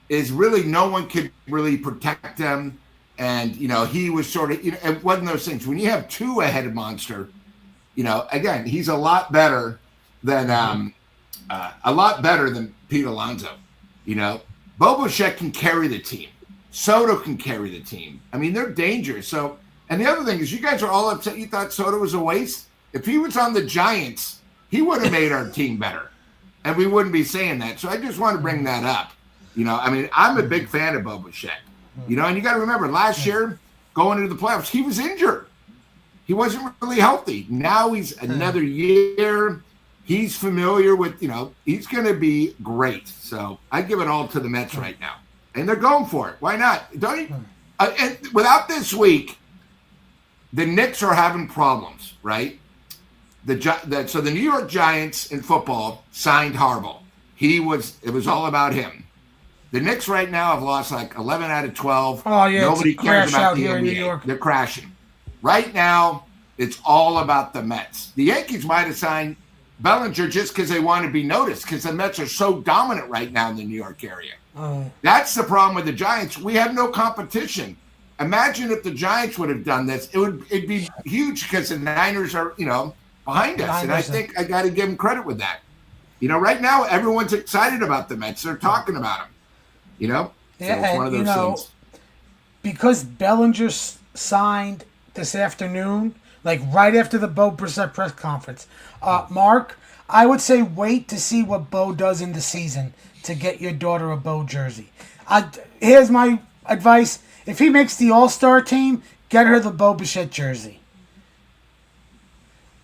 is really no one could really protect them. And, he was sort of, it wasn't those things. When you have 2 ahead monster, again, he's a lot better than Pete Alonso. Bo Bichette can carry the team. Soto can carry the team. I mean, they're dangerous. So, and the other thing is, you guys are all upset you thought Soto was a waste. If he was on the Giants, he would have made our team better. And we wouldn't be saying that. So I just want to bring that up. I'm a big fan of Bo Bichette. And you got to remember, last year, going into the playoffs, he was injured. He wasn't really healthy. Now he's another year. He's familiar with, he's going to be great. So I give it all to the Mets right now. And they're going for it. Why not? And without this week, the Knicks are having problems, right? So the New York Giants in football signed Harbaugh. It was all about him. The Knicks right now have lost like 11 out of 12. Oh, yeah. Nobody cares about out the here in New NBA. York. They're crashing. Right now, it's all about the Mets. The Yankees might have signed Bellinger just because they want to be noticed, because the Mets are so dominant right now in the New York area. Oh. That's the problem with the Giants. We have no competition. Imagine if the Giants would have done this. It'd be huge, because the Niners are, behind us. And I think I got to give them credit with that. Right now, everyone's excited about the Mets. They're talking about them. Yeah, so it's one of those things. Because Bellinger signed this afternoon, like right after the Bo Brissett press conference. Mark, I would say wait to see what Bo does in the season to get your daughter a Bo jersey. Here's my advice. If he makes the All-Star team, get her the Bo Bichette jersey.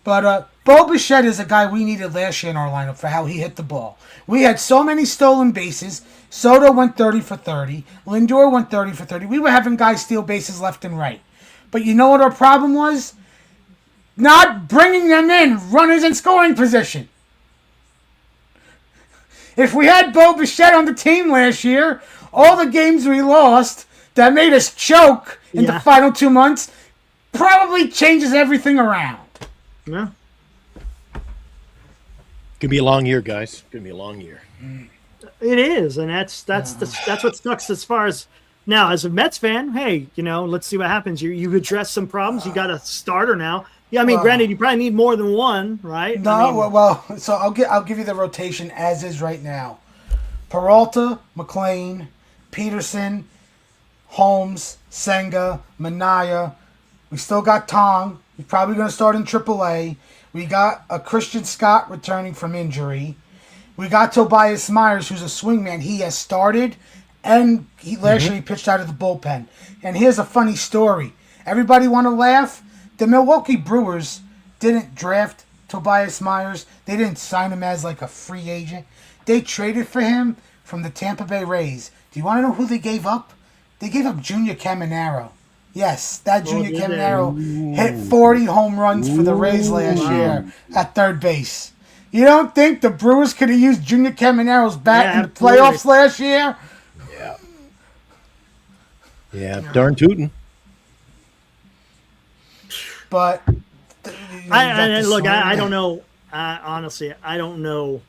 But Bo Bichette is a guy we needed last year in our lineup for how he hit the ball. We had so many stolen bases. Soto went 30 for 30. Lindor went 30 for 30. We were having guys steal bases left and right. But you know what our problem was? Not bringing them in, runners in scoring position. If we had Bo Bichette on the team last year, all the games we lost that made us choke in the final 2 months probably changes everything around. Yeah. Gonna be a long year, guys. Gonna be a long year. It is, and that's what sucks as far as now. As a Mets fan, hey, let's see what happens. You address some problems. You got a starter now. Yeah, I mean, granted, you probably need more than one, right? No, so I'll give you the rotation as is right now. Peralta, McLean, Peterson, Holmes, Senga, Minaya. We still got Tong. He's probably going to start in AAA. We got a Christian Scott returning from injury. We got Tobias Myers, who's a swingman. He has started, and last year he pitched out of the bullpen. And here's a funny story. Everybody want to laugh? The Milwaukee Brewers didn't draft Tobias Myers. They didn't sign him as like a free agent. They traded for him from the Tampa Bay Rays. Do you want to know who they gave up? They gave up Junior Caminero. Yes, that Junior Caminero hit 40 home runs for the Rays last year at third base. You don't think the Brewers could have used Junior Caminero's bat in the playoffs last year? Yeah. Yeah, darn tootin'. But I don't know. Honestly, I don't know.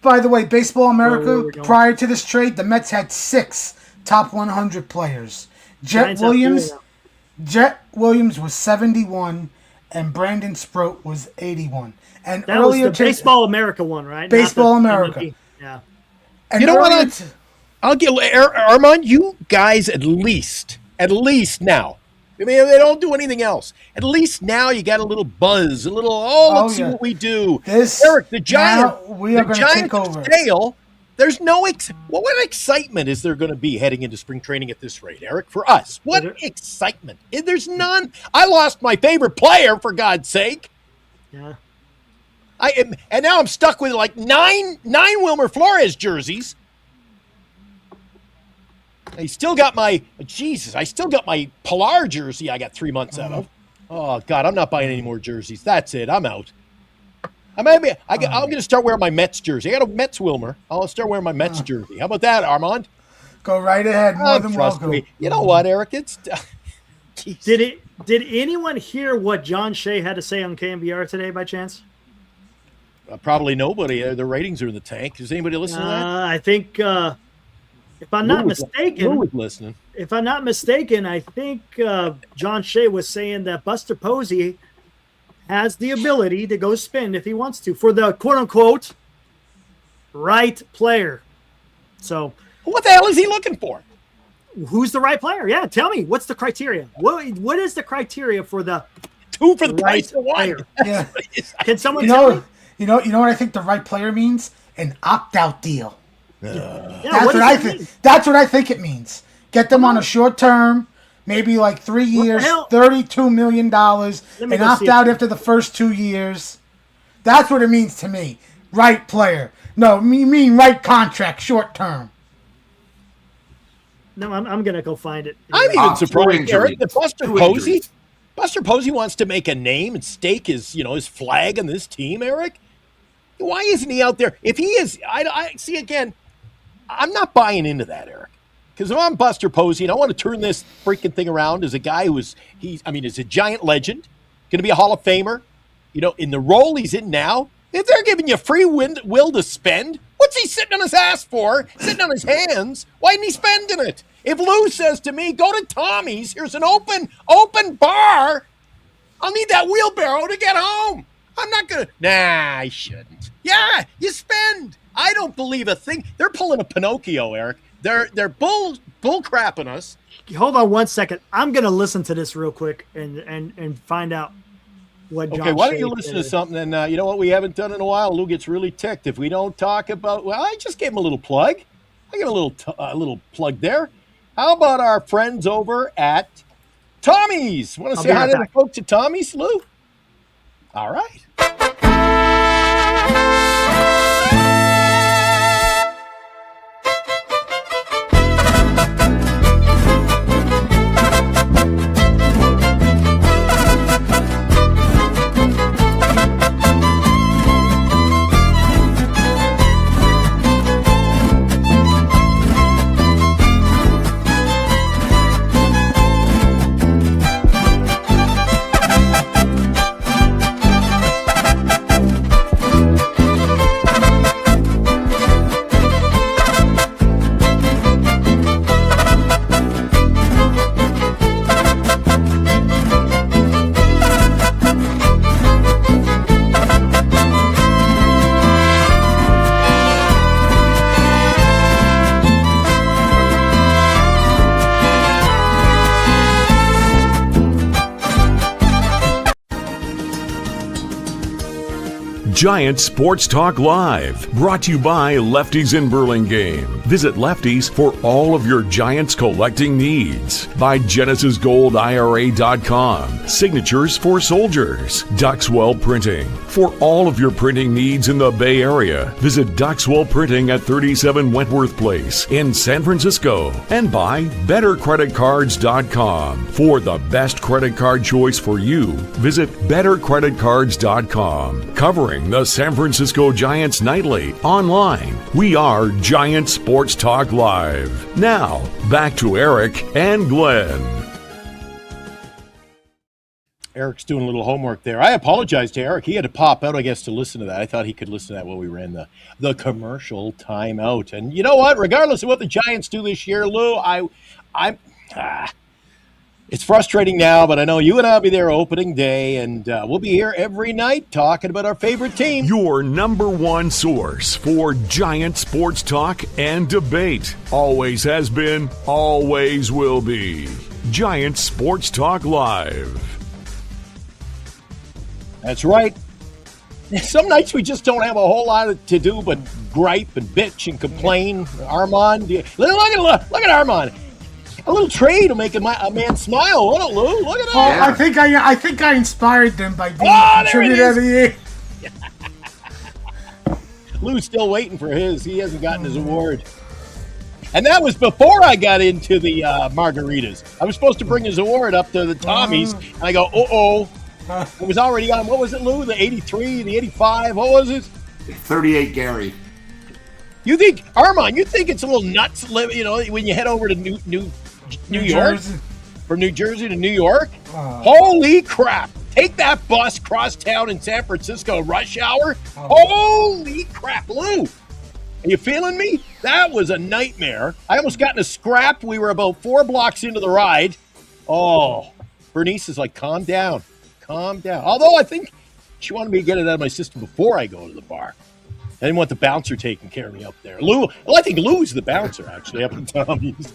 By the way, Baseball America, prior to this trade, the Mets had 6 top 100 players. Jet Williams was 71, and Brandon Sproat was 81. And that was the Baseball America one, right? Baseball America. Yeah. And you know what? I'll get Armand. You guys at least now. I mean, they don't do anything else. At least now you got a little buzz, a little. Let's see what we do. Eric, the Giants. We are going to take over. Fail. There's no what excitement is there going to be heading into spring training at this rate, Eric? For us, what excitement? There's none. I lost my favorite player, for God's sake. Yeah. And now I'm stuck with like nine Wilmer Flores jerseys. I still got my Pilar jersey I got 3 months out of. Oh, God, I'm not buying any more jerseys. That's it. I'm out. I'm going to start wearing my Mets jersey. I got a Mets Wilmer. I'll start wearing my Mets jersey. How about that, Armand? Go right ahead. More than welcome. You know what, Eric? It's Did anyone hear what John Shea had to say on KMBR today by chance? Probably nobody. The ratings are in the tank. Is anybody listening to that? I think, if I'm not mistaken, listening. If I'm not mistaken, I think John Shea was saying that Buster Posey has the ability to go spin if he wants to for the quote-unquote right player. So what the hell is he looking for? Who's the right player? Yeah, tell me. What's the criteria? What is the criteria for the two for the price of one? Yeah. Can someone tell me? You know what I think the right player means? An opt-out deal. That's what I think. That's what I think it means. Get them on a short term, maybe like 3 years, $32 million, and opt out after the first 2 years. That's what it means to me. Right player. No, you mean right contract, short term. No, I'm gonna go find it. I'm even surprised, Eric, that Buster Posey. Buster Posey wants to make a name and stake his, his flag on this team, Eric. Why isn't he out there? If he is, I see again, I'm not buying into that, Eric. Because if I'm Buster Posey and I want to turn this freaking thing around as a guy is a giant legend, going to be a Hall of Famer, in the role he's in now, if they're giving you free will to spend, what's he sitting on his ass for? Sitting on his hands? Why isn't he spending it? If Lou says to me, go to Tommy's, here's an open bar, I'll need that wheelbarrow to get home. I'm not going to, I shouldn't. Yeah, you spend. I don't believe a thing. They're pulling a Pinocchio, Eric. They're bull crapping us. Hold on 1 second. I'm going to listen to this real quick and find out what John Okay, why don't you Shea listen did. to something? And you know what we haven't done in a while? Lou gets really ticked if we don't talk about. Well, I just gave him a little plug. I gave him a little plug there. How about our friends over at Tommy's? Want to I'll say be hi right to the back. folks at Tommy's, Lou? All right. Giant Sports Talk Live, brought to you by Lefties in Burlingame. Visit Lefties for all of your Giants collecting needs. By GenesisGoldIRA.com. Signatures for Soldiers. Duxwell Printing. For all of your printing needs in the Bay Area, visit Duxwell Printing at 37 Wentworth Place in San Francisco. And by BetterCreditCards.com. For the best credit card choice for you, visit BetterCreditCards.com. Covering the San Francisco Giants nightly online. We are Giant Sports Talk Live. Now, back to Eric and Glenn. Eric's doing a little homework there. I apologize to Eric. He had to pop out, I guess, to listen to that. I thought he could listen to that while we ran the commercial timeout. And you know what? Regardless of what the Giants do this year, Lou, it's frustrating now, but I know you and I'll be there opening day, and we'll be here every night talking about our favorite team. Your number one source for Giant sports talk and debate. Always has been, always will be. Giant Sports Talk Live. That's right. Some nights we just don't have a whole lot to do but gripe and bitch and complain. Armand, look at Armand. A little trade will make a man smile, won't it, Lou? Look at that. Oh, yeah. I think I inspired them by being contributor of the year. Lou's still waiting for his. He hasn't gotten his award. And that was before I got into the margaritas. I was supposed to bring his award up to the Tommy's, and I go, it was already on. What was it, Lou? The 83, the 85? What was it? 38 Gary. You think, Armand, you think it's a little nuts, when you head over to New York? Jersey. From New Jersey to New York? Holy crap. Take that bus cross town in San Francisco rush hour. Holy crap, Lou. Are you feeling me? That was a nightmare. I almost got in a scrap. We were about 4 blocks into the ride. Oh, Bernice is like, calm down. Calm down. Although I think she wanted me to get it out of my system before I go to the bar. I didn't want the bouncer taking care of me up there. Well, I think Lou's the bouncer, actually, up in Tommy's.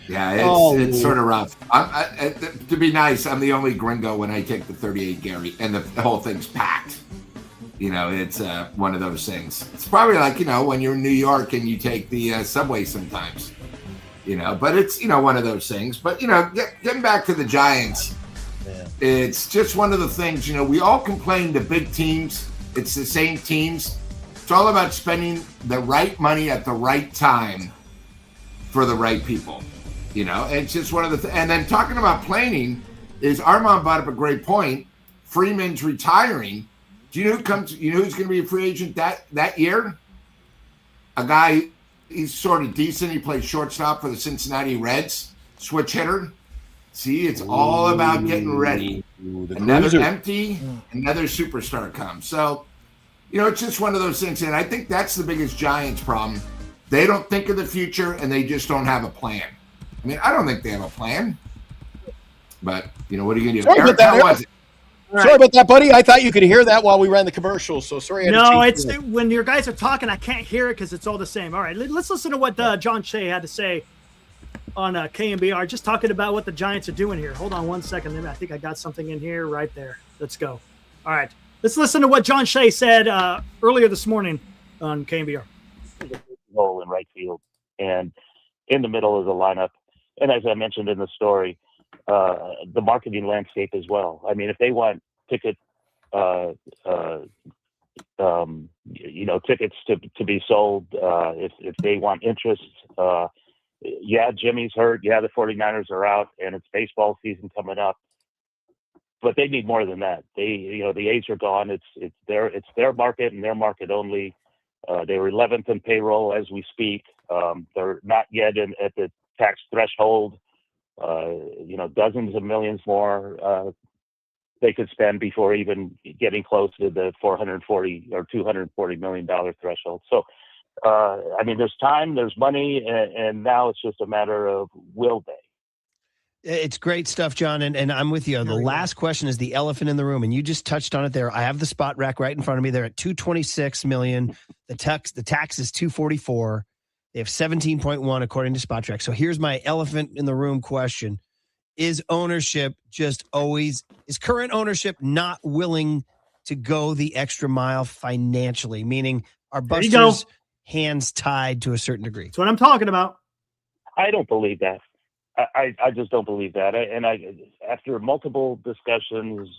Yeah, it's sort of rough. To be nice, I'm the only gringo when I take the 38 Gary, and the whole thing's packed. It's one of those things. It's probably like, when you're in New York and you take the subway sometimes. But it's, one of those things. But, getting back to the Giants, it's just one of the things, we all complain the big teams. It's the same teams. It's all about spending the right money at the right time for the right people. It's just one of the and then talking about planning, is Armand brought up a great point. Freeman's retiring. Do you know who comes? You know who's going to be a free agent that year? A guy. He's sort of decent. He plays shortstop for the Cincinnati Reds. Switch hitter. See, it's all about getting ready. Another superstar comes. So, it's just one of those things. And I think that's the biggest Giants problem. They don't think of the future, and they just don't have a plan. I mean, I don't think they have a plan. But, what are you going to do? Eric, how was it? Sorry about that, buddy. I thought you could hear that while we ran the commercials, so sorry. When your guys are talking, I can't hear it because it's all the same. All right, let's listen to what John Shea had to say on KMBR, just talking about what the Giants are doing here. Hold on one second. I think I got something in here right there. Let's go. All right, let's listen to what John Shea said earlier this morning on KMBR. Hole in right field, and in the middle of the lineup. And as I mentioned in the story, the marketing landscape as well. I mean, if they want tickets to be sold, if they want interest, Jimmy's hurt. The 49ers are out, and it's baseball season coming up. But they need more than that. The A's are gone. It's their market and their market only. They were 11th in payroll as we speak. They're not yet at the tax threshold. Dozens of millions more they could spend before even getting close to the $440 or $240 million threshold. So, there's time, there's money, and now it's just a matter of will they. It's great stuff, John, and I'm with you. The last question is the elephant in the room, and you just touched on it there. I have the spot rack right in front of me. They're at $226 million. The tax is $244. They have 17.1 according to Spot Track. So here's my elephant in the room question. Is current ownership not willing to go the extra mile financially? Meaning, are Buster's hands tied to a certain degree? That's what I'm talking about. I don't believe that. I just don't believe that. After multiple discussions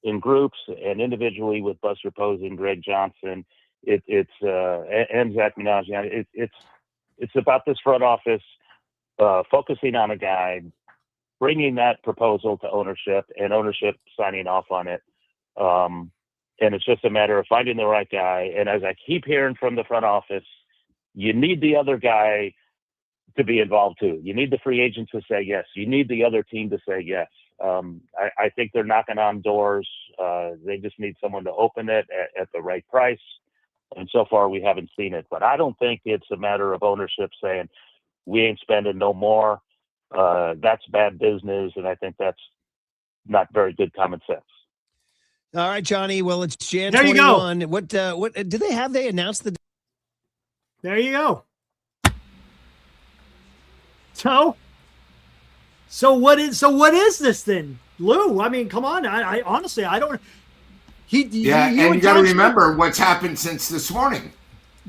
in groups and individually with Buster Posey and Greg Johnson, and Zach Minaj, it's about this front office focusing on a guy, bringing that proposal to ownership, and ownership signing off on it. And it's just a matter of finding the right guy. And as I keep hearing from the front office, you need the other guy to be involved too. You need the free agent to say yes. You need the other team to say yes. I think they're knocking on doors. They just need someone to open it at the right price. And so far we haven't seen it. But I don't think it's a matter of ownership saying, we ain't spending no more. That's bad business. And I think that's not very good common sense. All right, Johnny. Well, it's Jan there 21. You go. What do they have? They announced the. There you go. So what is this then, Lou? I mean, come on. I honestly, I don't. And you got to remember what's happened since this morning.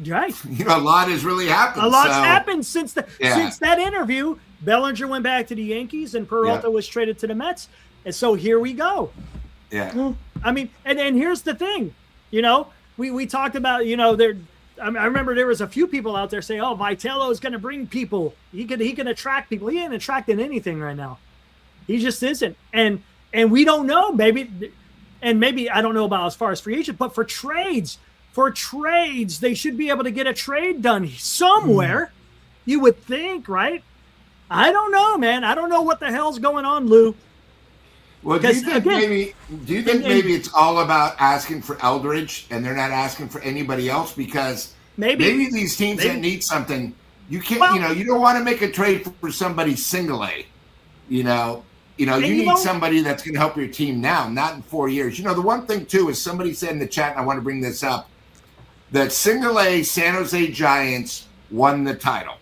Right. A lot has really happened. A lot's happened since that interview. Bellinger went back to the Yankees, and Peralta was traded to the Mets, and so here we go. Yeah. I mean, and here's the thing, we talked about, I remember there was a few people out there saying, "Oh, Vitello is going to bring people. He can attract people." He ain't attracting anything right now. He just isn't. And we don't know. Maybe I don't know about as far as free agent, but for trades, they should be able to get a trade done somewhere. You would think, right? I don't know, man. I don't know what the hell's going on, Lou. Well, do you think maybe it's all about asking for Eldridge and they're not asking for anybody else? Because maybe these teams that need something, you can't, you don't want to make a trade for somebody single A. You need somebody that's going to help your team now, not in 4 years. The one thing too is somebody said in the chat, and I want to bring this up, that single A San Jose Giants won the title.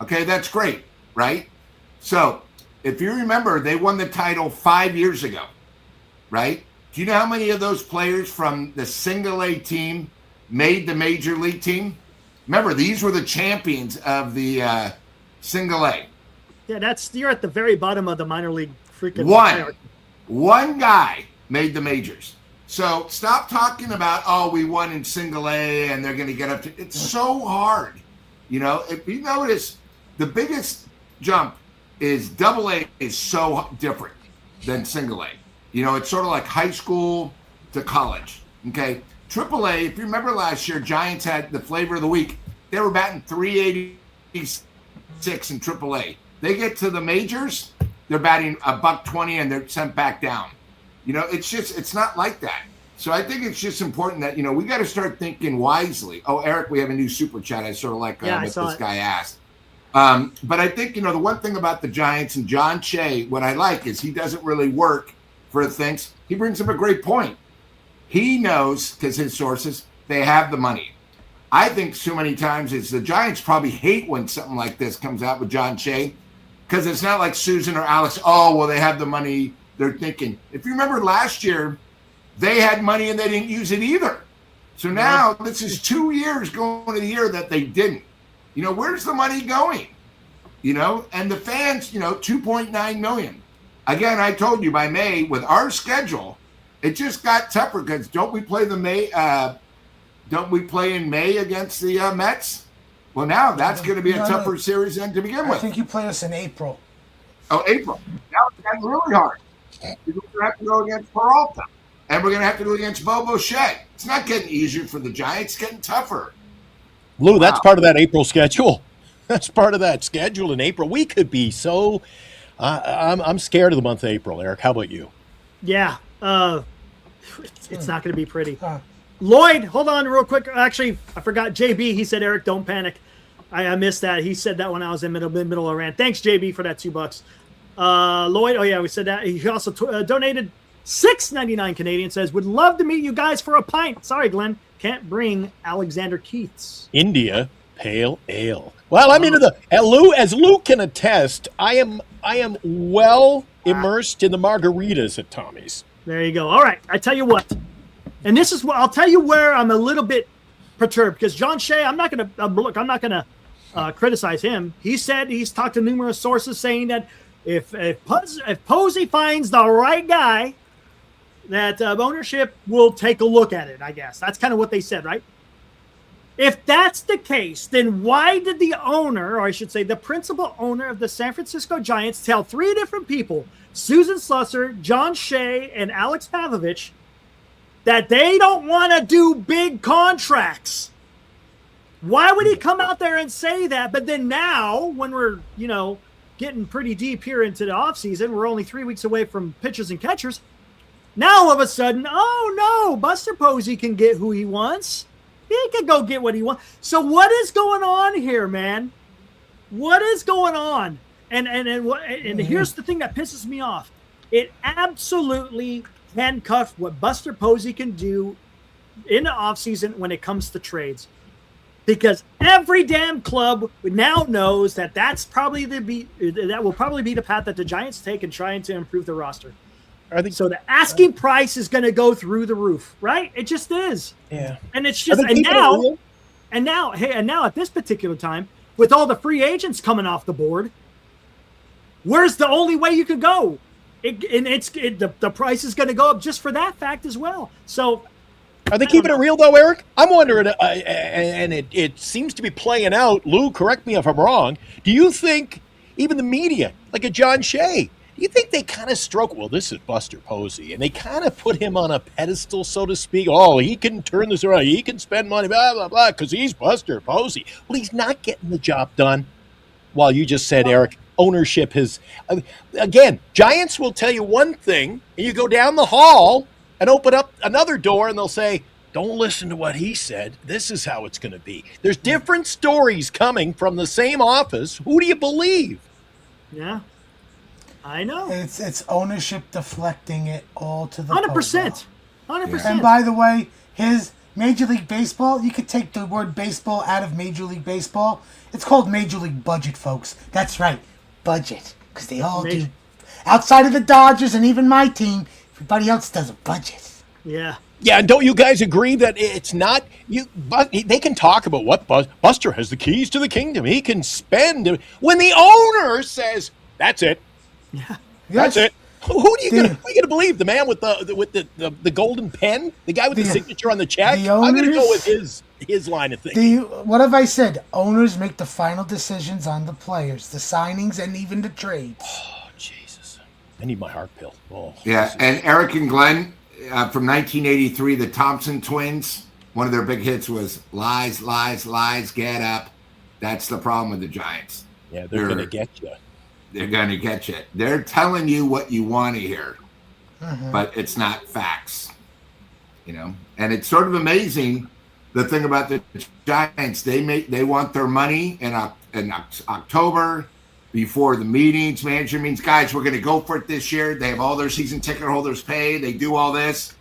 Okay, that's great, right? So if you remember, they won the title 5 years ago, right? Do you know how many of those players from the single A team made the major league team? Remember, these were the champions of the single A. Yeah, you're at the very bottom of the minor league freaking One guy made the majors. So stop talking about, we won in single A and they're going to get up to. It's so hard. If you notice, the biggest jump is double A is so different. than single A. You know, it's sort of like high school to college. Okay. Triple A, if you remember last year, Giants had the flavor of the week. They were batting 386 in Triple A. They get to the majors, they're batting $120 and they're sent back down. You know, it's not like that. So I think it's just important that, you know, we got to start thinking wisely. Oh, Eric, we have a new super chat. I sort of like what this guy asked. But I think, you know, the one thing about the Giants and John Shea, what I like is he doesn't really work for things. He brings up a great point. He knows, because his sources, they have the money. I think so many times is the Giants probably hate when something like this comes out with John Shea, because it's not like Susan or Alex, oh, well, they have the money, they're thinking. If you remember last year, they had money and they didn't use it either. So now this is 2 years going to the year that they didn't. You know, where's the money going? You know, and the fans, you know, 2.9 million. Again, I told you by May, with our schedule, it just got tougher because don't we play in May against the Mets? Well, now that's going to be a tougher series than to begin with. I think you play us in April. Oh, April. Now it's gotten really hard. We're going to have to go against Peralta. And we're going to have to go against Bobo Shed. It's not getting easier for the Giants. It's getting tougher. Lou, that's part of that April schedule. That's part of that schedule in April. We could be so I'm scared of the month of April, Eric. How about you? Yeah. It's not going to be pretty. Lloyd, hold on real quick. Actually, I forgot JB. He said, Eric, don't panic. I missed that. He said that when I was in middle of a rant. Thanks, JB, for that $2. Lloyd, oh, yeah, we said that. He also donated $6.99 Canadian, says, would love to meet you guys for a pint. Sorry, Glenn. Can't bring Alexander Keith's. India Pale Ale. Well, I'm into as Lou can attest, I am well immersed in the margaritas at Tommy's. There you go. All right. I tell you what. And this is what I'll tell you where I'm a little bit perturbed, because John Shea, I'm not going to criticize him. He said he's talked to numerous sources saying that if Posey finds the right guy, that ownership will take a look at it, I guess. That's kind of what they said, right? If that's the case, then why did the owner, or I should say the principal owner of the San Francisco Giants, tell 3 different people, Susan Slusser, John Shea, and Alex Pavlovich, that they don't want to do big contracts? Why would he come out there and say that? But then now, when we're, getting pretty deep here into the offseason, we're only 3 weeks away from pitchers and catchers. Now, all of a sudden, oh, no, Buster Posey can get who he wants. He can go get what he wants. So what is going on here, man? What is going on? And here's the thing that pisses me off. It absolutely handcuffed what Buster Posey can do in the offseason when it comes to trades. Because every damn club now knows that that will probably be the path that the Giants take in trying to improve the roster. So the asking price is going to go through the roof, right? It just is. Yeah. And it's just now at this particular time, with all the free agents coming off the board, where's the only way you could go? The price is going to go up just for that fact as well. So, are they keeping it real though, Eric? I'm wondering, and it seems to be playing out. Lou, correct me if I'm wrong. Do you think even the media, like a John Shea, do you think they kind of stroke, well, this is Buster Posey, and they kind of put him on a pedestal, so to speak? Oh, he can turn this around. He can spend money, blah, blah, blah, because he's Buster Posey. Well, he's not getting the job done. While you just said, Eric, ownership has, again, Giants will tell you one thing, and you go down the hall and open up another door, and they'll say, don't listen to what he said. This is how it's going to be. There's different stories coming from the same office. Who do you believe? Yeah. I know. It's ownership deflecting it all to the 100%. 100%. And by the way, his Major League Baseball, you could take the word baseball out of Major League Baseball. It's called Major League Budget, folks. That's right. Budget. Because they all do. Outside of the Dodgers and even my team, everybody else does a budget. Yeah. Yeah, and don't you guys agree that it's not you? But they can talk about what Buster has the keys to the kingdom. He can spend when the owner says, "That's it." Yeah, that's it. Who are you gonna believe? The man with the golden pen, the guy with the signature on the check. I'm gonna go with his line of thinking. What have I said? Owners make the final decisions on the players, the signings, and even the trades. Oh, Jesus. I need my heart pill. Oh, Yeah, and Eric and Glenn from 1983, the Thompson twins. One of their big hits was "Lies, Lies, Lies, Get Up." That's the problem with the Giants. yeah, they're going to get you. They're going to get you. They're telling you what you want to hear, but it's not facts. And it's sort of amazing. The thing about the Giants, they want their money in October before the meetings. Manager means, guys, we're going to go for it this year. They have all their season ticket holders paid. They do all this.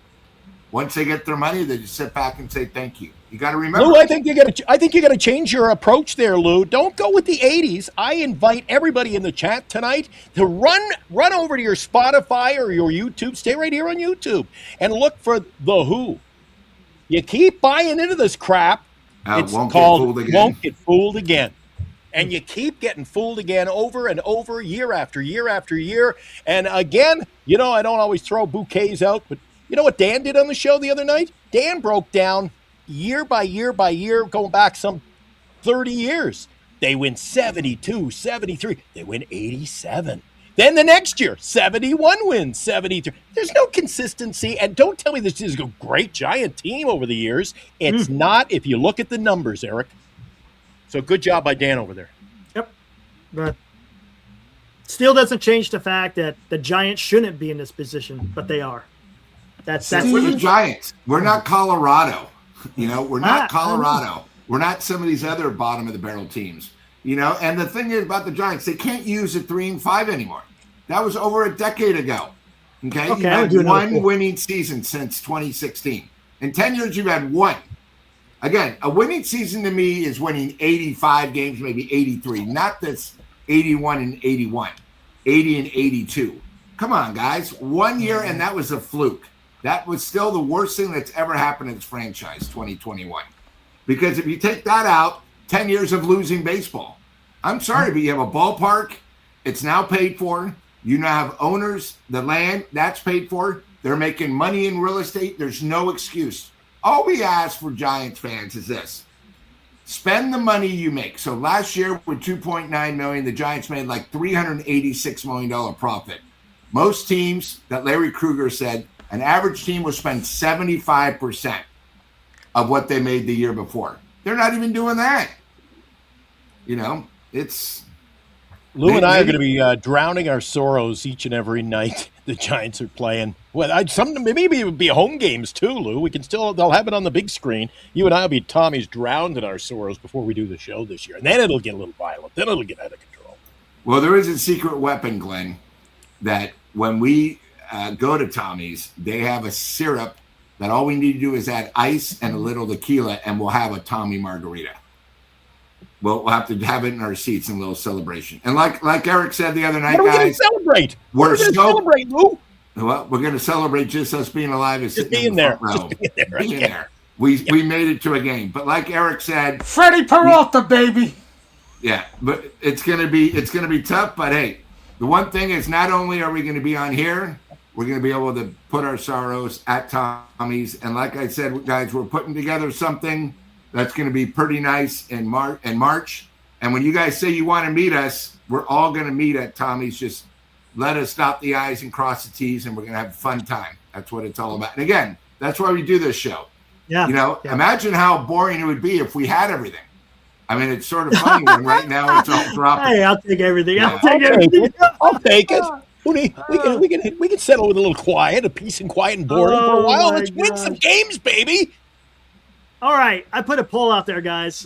Once they get their money, they just sit back and say thank you. You got to remember. Lou, I think you got to change your approach there, Lou. Don't go with the 80s. I invite everybody in the chat tonight to run over to your Spotify or your YouTube. Stay right here on YouTube and look for The Who. You keep buying into this crap. It's called Won't Get Fooled Again. And you keep getting fooled again over and over, year after year after year. And again, I don't always throw bouquets out, but you know what Dan did on the show the other night? Dan broke down year by year by year, going back some 30 years. They win 72, 73. They win 87. Then the next year, 71 wins, 73. There's no consistency. And don't tell me this is a great Giant team over the years. It's not if you look at the numbers, Eric. So good job by Dan over there. Yep. But still doesn't change the fact that the Giants shouldn't be in this position, but they are. That's we're the Giants. We're not Colorado. We're not Colorado. We're not some of these other bottom of the barrel teams. And the thing is about the Giants, they can't use a 3-5 anymore. That was over a decade ago. Okay, you had one winning season since 2016. In 10 years, you've had one. Again, a winning season to me is winning 85 games, maybe 83, not this 81 and 81, 80 and 82. Come on, guys. 1 year, and that was a fluke. That was still the worst thing that's ever happened in this franchise, 2021. Because if you take that out, 10 years of losing baseball. I'm sorry, but you have a ballpark. It's now paid for. You now have owners, the land, that's paid for. They're making money in real estate. There's no excuse. All we ask for Giants fans is this. Spend the money you make. So last year with $2.9 million, the Giants made like $386 million profit. Most teams that Larry Krueger said, an average team will spend 75% of what they made the year before. They're not even doing that. It's... Lou and I are going to be drowning our sorrows each and every night the Giants are playing. Well, maybe it would be home games too, Lou. They'll have it on the big screen. You and I will be Tommy's drowned in our sorrows before we do the show this year. And then it'll get a little violent. Then it'll get out of control. Well, there is a secret weapon, Glenn, that when we go to Tommy's, they have a syrup that all we need to do is add ice and a little tequila, and we'll have a Tommy margarita. We'll have to have it in our seats in a little celebration. And like Eric said the other night, what are we guys, going to celebrate? We're going to celebrate, Lou. Well, we're going to celebrate just us being alive and sitting in the there. front row. Being there. We made it to a game. But like Eric said, Freddy Peralta, baby. Yeah, but it's going to be tough. But hey, the one thing is, not only are we going to be on here, we're going to be able to put our sorrows at Tommy's. And like I said, guys, we're putting together something that's going to be pretty nice in March. And when you guys say you want to meet us, we're all going to meet at Tommy's. Just let us dot the I's and cross the T's, and we're going to have a fun time. That's what it's all about. And again, that's why we do this show. Yeah. Imagine how boring it would be if we had everything. I mean, it's sort of funny when right now it's all dropping. Hey, I'll take everything. Yeah. I'll take it. We can settle with a little quiet, a peace and quiet and boring for a while. Let's win some games, baby. All right, I put a poll out there, guys.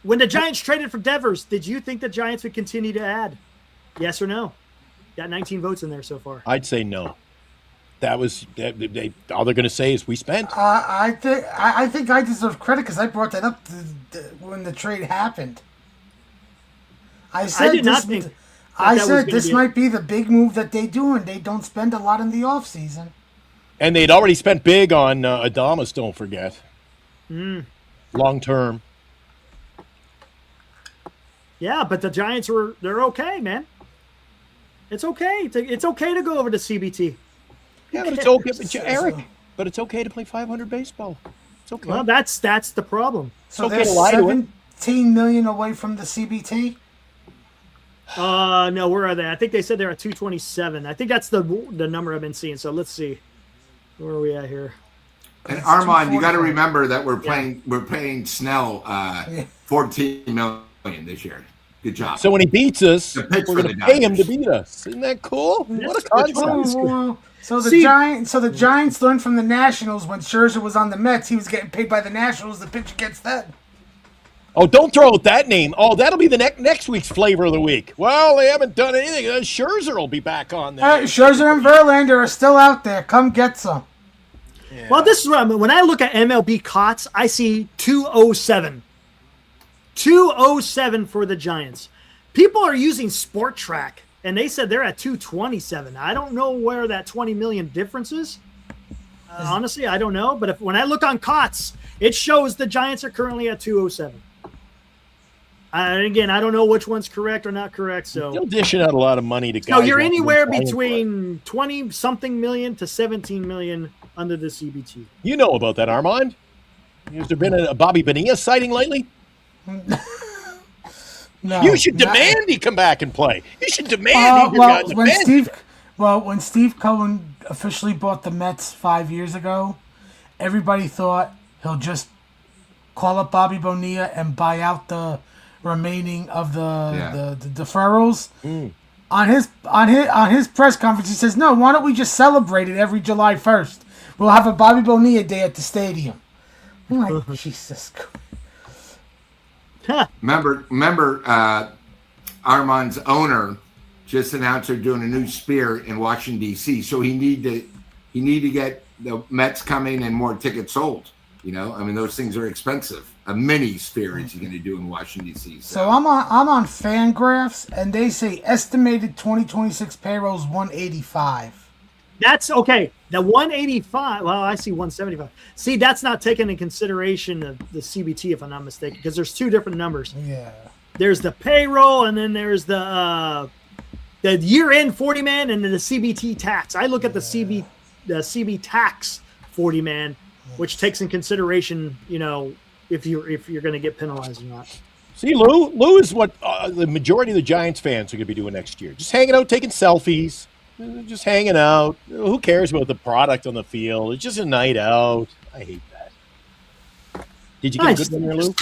When the Giants traded for Devers, did you think the Giants would continue to add? Yes or no? Got 19 votes in there so far. I'd say no. That was all they're going to say is we spent. I think I deserve credit because I brought that up when the trade happened. I said this might be the big move that they do, and they don't spend a lot in the offseason. And they'd already spent big on Adames, don't forget. Long term. Yeah, but the Giants they're okay, man. It's okay. It's okay to go over to CBT. Yeah, but it's okay, Eric. But it's okay to play 500 baseball. It's okay. Well, that's the problem. So they're $17 million away from the CBT. No, where are they? I think they said they're at 227. I think that's the number I've been seeing. So let's see. Where are we at here? And Armand, you got to remember that we're paying Snell $14 million this year. Good job. So when he beats us, The pitch we're for going to the pay him to Dodgers. beat us. Isn't that cool? What a That's concept. So the See- Giants learned from the Nationals when Scherzer was on the Mets. He was getting paid by the Nationals to pitch against them. Oh, don't throw out that name. Oh, that'll be the next week's flavor of the week. Well, they haven't done anything. Scherzer will be back on there. Scherzer and Verlander are still out there. Come get some. Yeah. Well, this is what I mean. When I look at MLB COTS, I see 207. 207 for the Giants. People are using Sport Track, and they said they're at 227. I don't know where that 20 million difference is. Honestly, I don't know. But when I look on COTS, it shows the Giants are currently at 207. Again, I don't know which one's correct or not correct. So You're dishing out a lot of money to guys. So you're who anywhere aren't playing for it. between 20 something million to 17 million under the CBT. You know about that, Armand. Has there been a Bobby Bonilla sighting lately? No, You should demand he come back and play. You should demand he got the bench. when Steve Cohen officially bought the Mets 5 years ago, everybody thought he'll just call up Bobby Bonilla and buy out the remaining of the deferrals. On his press conference, he says, "No, why don't we just celebrate it every July 1st? We'll have a Bobby Bonilla day at the stadium." I'm like, Jesus Christ. Remember, Armand's owner just announced they're doing a new sphere in Washington D.C. So he need to get the Mets coming and more tickets sold. You know, I mean, those things are expensive. A mini sphere is he going to do in Washington D.C. So I'm on Fangraphs, and they say estimated 2026 payroll is 185. That's okay. The 185. Well, I see 175. See, that's not taken into consideration of the CBT, if I'm not mistaken, because there's two different numbers. Yeah. There's the payroll, and then there's the year-end 40-man, and then the CBT tax. I look at the CB tax 40-man, which takes in consideration, you know, if you're going to get penalized or not. See, Lou is what the majority of the Giants fans are going to be doing next year. Just hanging out, taking selfies, just hanging out. Who cares about the product on the field? It's just a night out. I hate that. Did you get a good one there, Lou?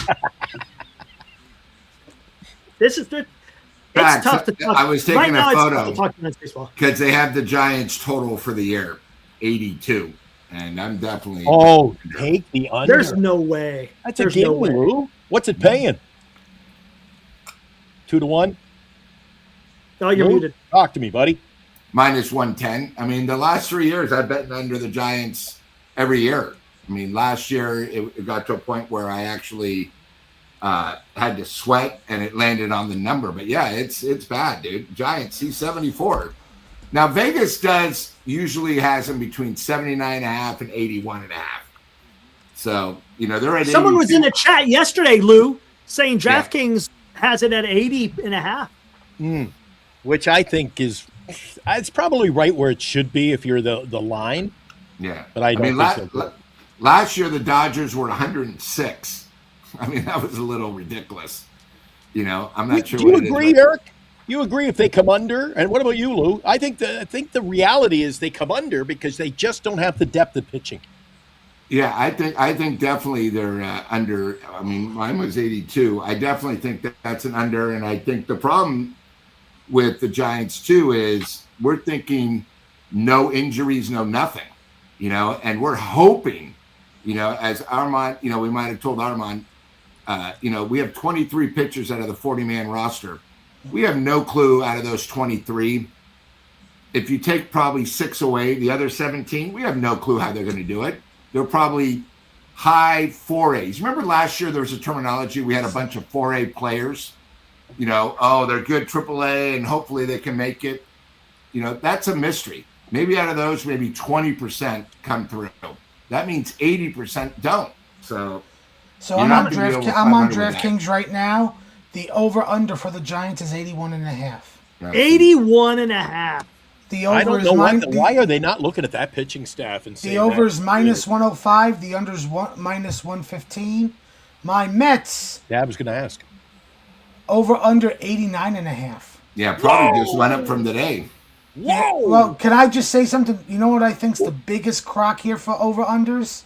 This is the. Facts. It's tough to talk. I was taking right a now, photo. It's tough to talk Giants baseball. Because they have the Giants total for the year, 82. And I'm definitely... Oh, take the under. There's no way. That's There's a game, no way. Lou. What's it paying? 2-1? Oh, you're Lou, muted. talk to me, buddy. minus 110. I mean, the last 3 years, I've bet under the Giants every year. I mean, last year, it got to a point where I actually had to sweat, and it landed on the number. But, yeah, it's bad, dude. Giants, C74. Now, Vegas usually has them between 79.5 and 81.5. So, you know, they're at Someone 82. was in the chat yesterday, Lou, saying DraftKings has it at 80.5. Which I think it's probably right where it should be if you're the line. Yeah. But I don't think so. Last year, the Dodgers were 106. I mean, that was a little ridiculous. You know, I'm not sure. Do you what agree, it is, Eric? You agree if they come under? And what about you, Lou? I think the reality is they come under because they just don't have the depth of pitching. Yeah, I think definitely they're under. I mean, mine was 82. I definitely think that's an under, and I think the problem with the Giants too is we're thinking no injuries, no nothing, you know, and we're hoping, you know, as Armand, you know, we might have told Armand, you know, we have 23 pitchers out of the 40-man roster. We have no clue out of those 23. If you take probably 6 away, the other 17, we have no clue how they're going to do it. They're probably high 4As. Remember last year there was a terminology, we had a bunch of 4A players. You know, oh, they're good AAA and hopefully they can make it. You know, that's a mystery. Maybe out of those, maybe 20% come through. That means 80% don't. So I'm on DraftKings right now. The over-under for the Giants is 81.5. 81.5. The over I don't is know why are they not looking at that pitching staff and saying the over is that? minus 105. The under is minus 115. My Mets Yeah, I was going to ask. over under 89.5. Yeah, probably Whoa! just went up from today. Whoa! Well, can I just say something? You know what I think's the biggest crock here for over-unders?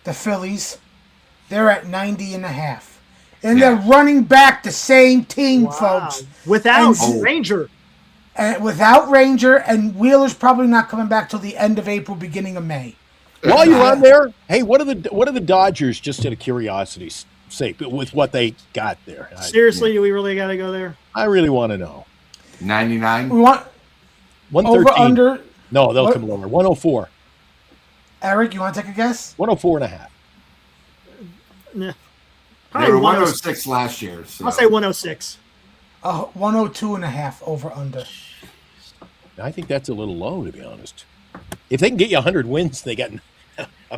The Phillies. They're at 90.5. And Yeah. they're running back the same team, Wow. folks. Without And- Ranger. And without Ranger, and Wheeler's probably not coming back till the end of April, beginning of May. While you're on there, hey, what are the Dodgers? Just out of curiosity's sake, with what they got there, Seriously, we really got to go there? I really want to know. 99. We want 113. over under. No, they'll What? come lower. 104. Eric, you want to take a guess? 104 and a half. Nah. They Probably were 106. 106 last year. So. I'll say 106. 102.5 over under. I think that's a little low, to be honest. If they can get you 100 wins, they got.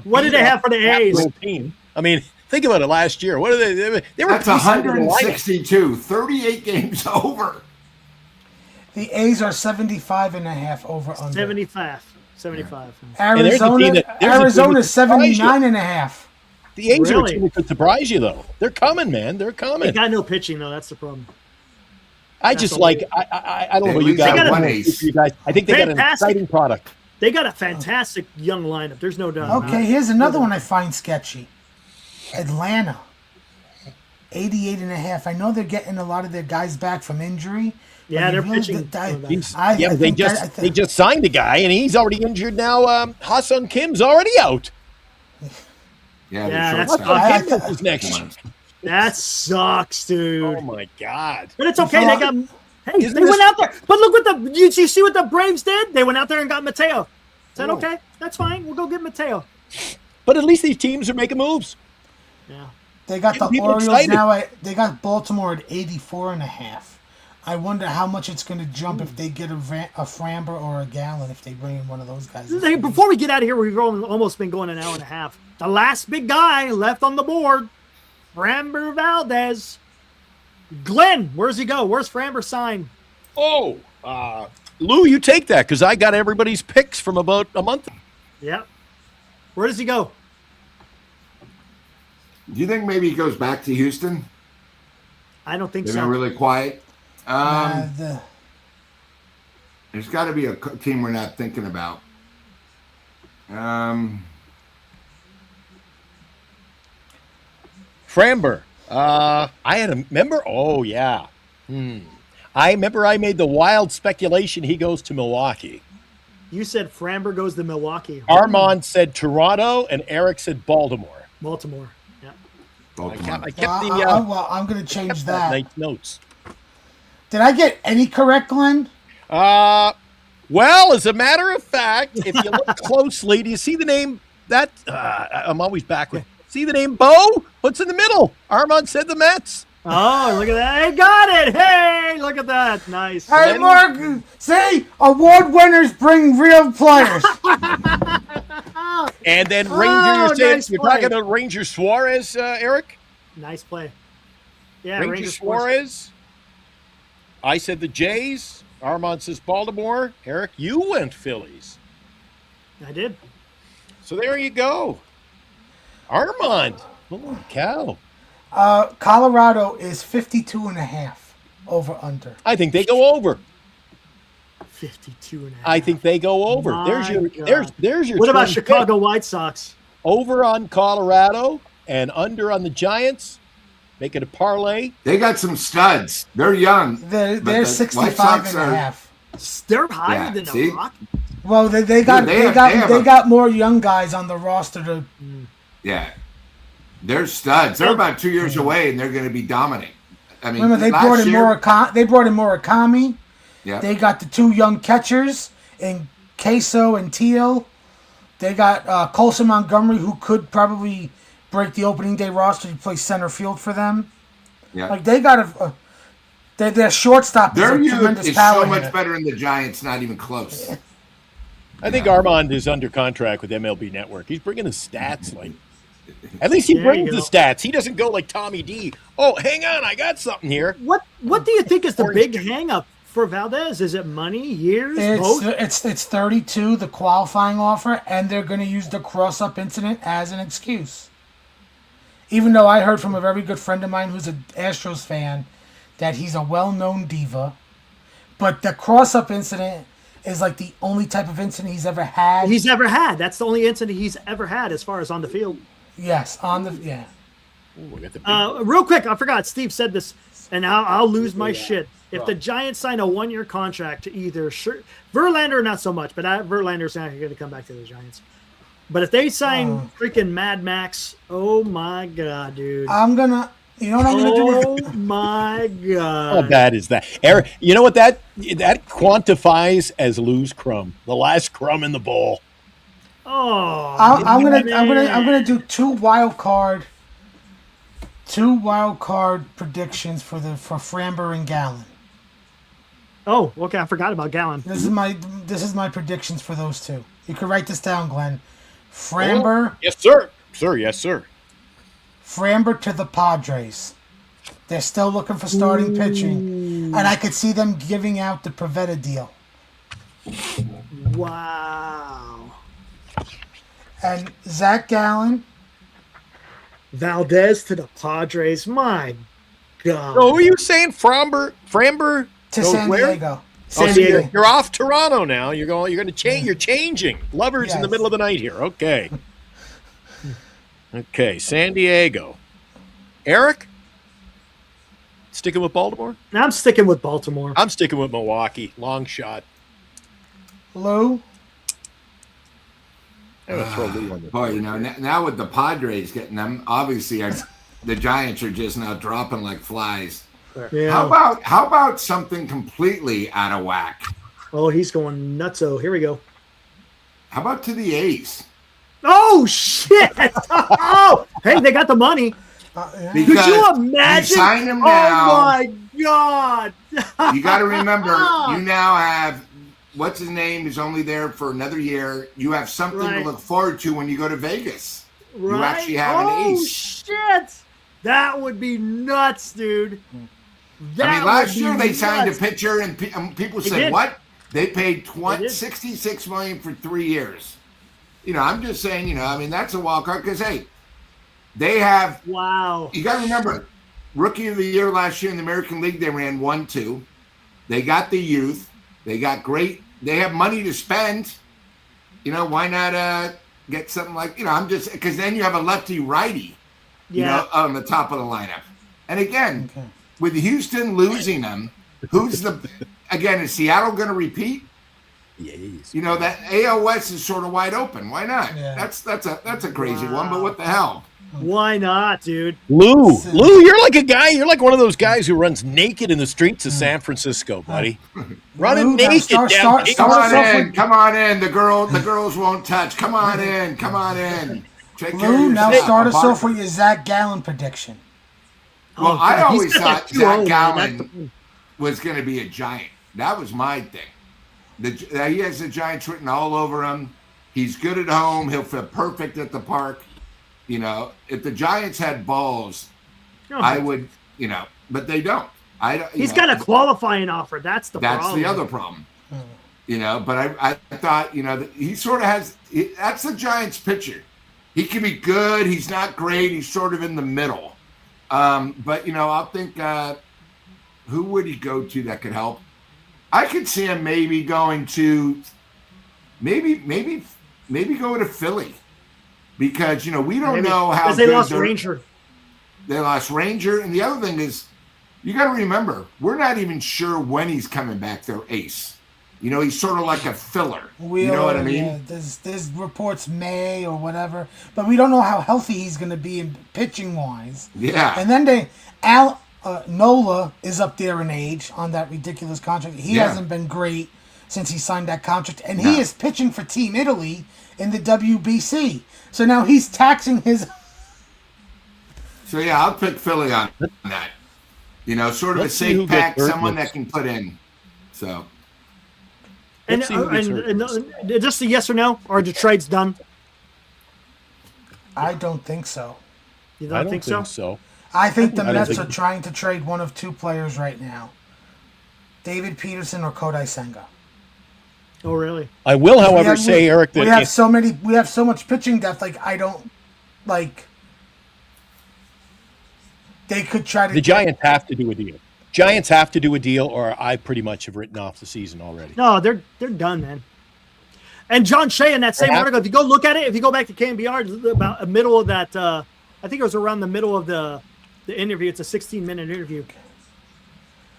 What did they have for the A's? Team. I mean, think about it. Last year, what are they? They were That's decent in the lineup. 162. 38 games over. The A's are 75.5 over under. 75. there's a team that Arizona's surprise you. 79.5. The A's are a Really? team that could surprise you, though. They're coming, man. They're They coming. got no pitching, though. That's the problem. I that's just a like. lot. I don't know They about you at least guys. got I one don't know ace. if you guys. I think they got an Fantastic. exciting product. They got a fantastic young lineup. There's no doubt. Okay, here's another one I find sketchy. Atlanta, 88.5. I know they're getting a lot of their guys back from injury. Yeah, but they're you really pitching. did die- He's- I yeah, but think they just signed a guy, and he's already injured now. Ha-Sung Kim's already out. Yeah, Yeah, the that's shortstop. I- Kim is next year. That sucks, dude. Oh my God! But it's okay. They got. Hey, Isn't they this- went out there. But look what the. You see what the Braves did? They went out there and got Mateo. Is that Oh. okay? That's fine. We'll go get Mateo. But at least these teams are making moves. Yeah. They got the People Orioles excited. now. They got Baltimore at 84.5. I wonder how much it's going to jump if they get a Framber or a Gallon if they bring in one of those guys. Hey, before we get out of here, we've almost been going an hour and a half. The last big guy left on the board, Framber Valdez. Glenn, where's he go? Where's Framber sign? Oh, Lou, you take that because I got everybody's picks from about a month. Yep. Where does he go? Do you think maybe he goes back to Houston? I don't think They've so. been really quiet. The There's got to be a team we're not thinking about. Framber. I had a member. Oh yeah. I remember I made the wild speculation he goes to Milwaukee. You said Framber goes to Milwaukee. Armand said Toronto, and Eric said Baltimore. Baltimore. Yeah. Baltimore. I kept the well, I'm going to change that. nice notes. Did I get any correct, Glenn? Well, as a matter of fact, if you look closely, do you see the name? That I'm always backward. See the name Bo? What's in the middle? Armand said the Mets. Oh, look at that. Hey, got it. Hey, look at that. Nice. Hey, Mark, see? Award winners bring real players. And then Ranger, Oh, nice you're play. talking about Ranger Suarez, Eric? Nice play. Yeah, Ranger Ranger Sports. Suarez. I said the Jays. Armand says Baltimore. Eric, you went Phillies. I did. So there you go. Armand. Holy cow. Colorado is 52.5 over under. I think they go over. 52 and a half. I think they go over. My There's your God. there's your What about twin Chicago pick. White Sox? Over on Colorado and under on the Giants. Make it a parlay. They got some studs. They're young. They're but the 65.5. They're higher Yeah, than the see? Rockies. Well, they got Dude, they have got more young guys on the roster to. Yeah. They're studs. They're about 2 years away, and they're going to be dominant. I mean, Remember, they last brought in year, Murakami. Yeah. They got the two young catchers in Queso and Teal. They got Colson Montgomery, who could probably break the opening day roster to play center field for them. Yeah. Like they got their shortstop is Their a youth tremendous is power so much hitter. better than the Giants, not even close. I think Armand is under contract with MLB Network. He's bringing the stats. Like, at least he There brings you the go. stats. He doesn't go like Tommy D. Oh, hang on, I got something here. What do you think is the Orange. big hang up for Valdez? Is it money, years, both? It's 32, the qualifying offer, and they're going to use the cross-up incident as an excuse. Even though I heard from a very good friend of mine who's an Astros fan that he's a well-known diva, But the cross-up incident is like the only type of incident he's ever had. He's ever had. That's the only incident he's ever had as far as on the field. Yes, yeah. Ooh, we got the big Real quick, I forgot. Steve said this, and I'll lose my shit. If the Giants sign a 1-year contract to either Verlander, not so much, but Verlander's not going to come back to the Giants. But if they sign freaking Mad Max, oh my god, dude! You know what I'm gonna do? Oh my god! How bad is that, Eric? You know what that quantifies as lose crumb, the last crumb in the bowl. Oh, I'm gonna do two wild card predictions for Framber and Gallen. Oh, okay. I forgot about Gallen. This is my predictions for those two. You can write this down, Glenn. Framber. Oh, yes, sir. Yes, sir. Framber to the Padres. They're still looking for starting pitching, and I could see them giving out the Pivetta deal. Wow. And Zach Gallen. Valdez to the Padres. My God. So who are you saying, Framber To goes San where? Diego. San So Diego. you're off Toronto now. You're going to change. You're changing. Lovers in the Yes. middle of the night here. Okay. Okay, San Diego. Eric? Sticking with Baltimore? I'm sticking with Baltimore. I'm sticking with Milwaukee. Long shot. Lou. I'm going to throw Lou on this. Boy, now with the Padres getting them, obviously the Giants are just now dropping like flies. Yeah. How about something completely out of whack? Oh, he's going nutso. Here we go. How about to the A's? Oh shit! Oh, hey, they got the money. Yeah. Because Could you imagine? you sign him Oh now. my god! You got to remember, you now have what's his name is only there for another year. You have something Right. to look forward to when you go to Vegas. Right? You actually have an Oh ace. shit! That would be nuts, dude. That last would year be they signed nuts. a pitcher, and people They said, did. "What?" They paid They did. $66 million for 3 years. I'm just saying, that's a wild card because hey, they have. Wow. You got to remember, Rookie of the Year last year in the American League, they ran 1-2. They got the youth. They got great. They have money to spend. Why not get something like I'm just because then you have a lefty righty. Yeah. On the top of the lineup. And again, with Houston losing them, is Seattle going to repeat? Yes. That AL West is sort of wide open. Why not? Yeah. That's a crazy one, but what the hell? Why not, dude? Lou, you're like a guy. You're like one of those guys who runs naked in the streets of San Francisco, buddy. Running Lou, now naked start- down. start- Come us on off in. with- Come on in. The girls won't touch. Come on in. Come on in. Take care of Lou, now yourself. start us off with your Zach Gallen prediction. Well, Oh, I God, always he's got thought that 2-0, Zach man. Gallen was going to be a Giant. That was my thing. He has the Giants written all over him. He's good at home. He'll fit perfect at the park. If the Giants had balls, I would, but they don't. He's got a qualifying offer. That's the That's problem. the other problem. But I thought, that he sort of has. That's the Giants' pitcher. He can be good. He's not great. He's sort of in the middle. But I'll think who would he go to that could help? I could see him maybe going to maybe go to Philly because we don't know how because they good lost their- Ranger. They lost Ranger, and the other thing is you got to remember we're not even sure when he's coming back. Their ace, he's sort of like a filler. You know what I mean? Yeah, there's reports May or whatever, but we don't know how healthy he's going to be in pitching wise. Yeah. And then Nola is up there in age on that ridiculous contract. He hasn't been great since he signed that contract, and he is pitching for Team Italy in the WBC. So now he's taxing his. So yeah, I'll pick Philly on that. Sort of Let's a see who safe pack, gets hurt someone next. that can put in. So And, Let's see who gets hurt and just a yes or no, or the trade's done. I don't think so. You I don't, don't think so? I think the I don't Mets think- are trying to trade one of two players right now: David Peterson or Kodai Senga. Oh, really? I will, however, say, Eric, that we have if- we have so much pitching depth. Like I don't like. They could try to. the Giants have to do a deal. Giants have to do a deal, or I pretty much have written off the season already. No, they're done, man. And John Shea in that same article, if you go look at it, if you go back to KNBR, about the middle of that, I think it was around the middle of the interview. It's a 16-minute interview.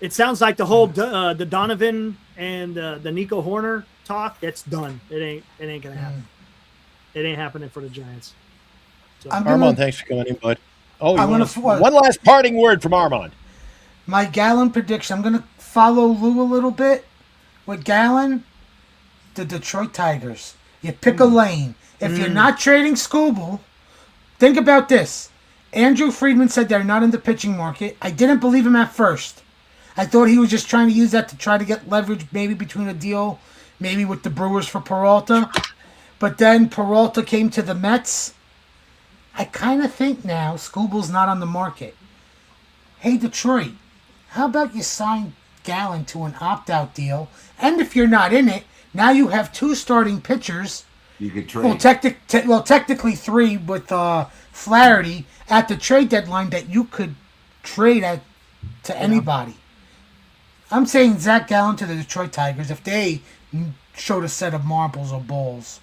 It sounds like the whole the Donovan and the Nico Horner talk. It's done. It ain't gonna happen. It ain't happening for the Giants. So. Armand, thanks for coming in, bud. Oh, one last parting word from Armand. My Gallon prediction. I'm gonna follow Lou a little bit with Gallon. The Detroit Tigers. You pick a lane. If you're not trading Skubal, think about this. Andrew Friedman said they're not in the pitching market. I didn't believe him at first. I thought he was just trying to use that to try to get leverage, maybe between a deal, maybe with the Brewers for Peralta. But then Peralta came to the Mets. I kind of think now Skubal's not on the market. Hey, Detroit, how about you sign Gallon to an opt-out deal? And if you're not in it, now you have 2 starting pitchers. You could trade. Well, technically 3 with Flaherty at the trade deadline that you could trade to anybody. I'm saying Zach Gallen to the Detroit Tigers if they showed a set of marbles or balls.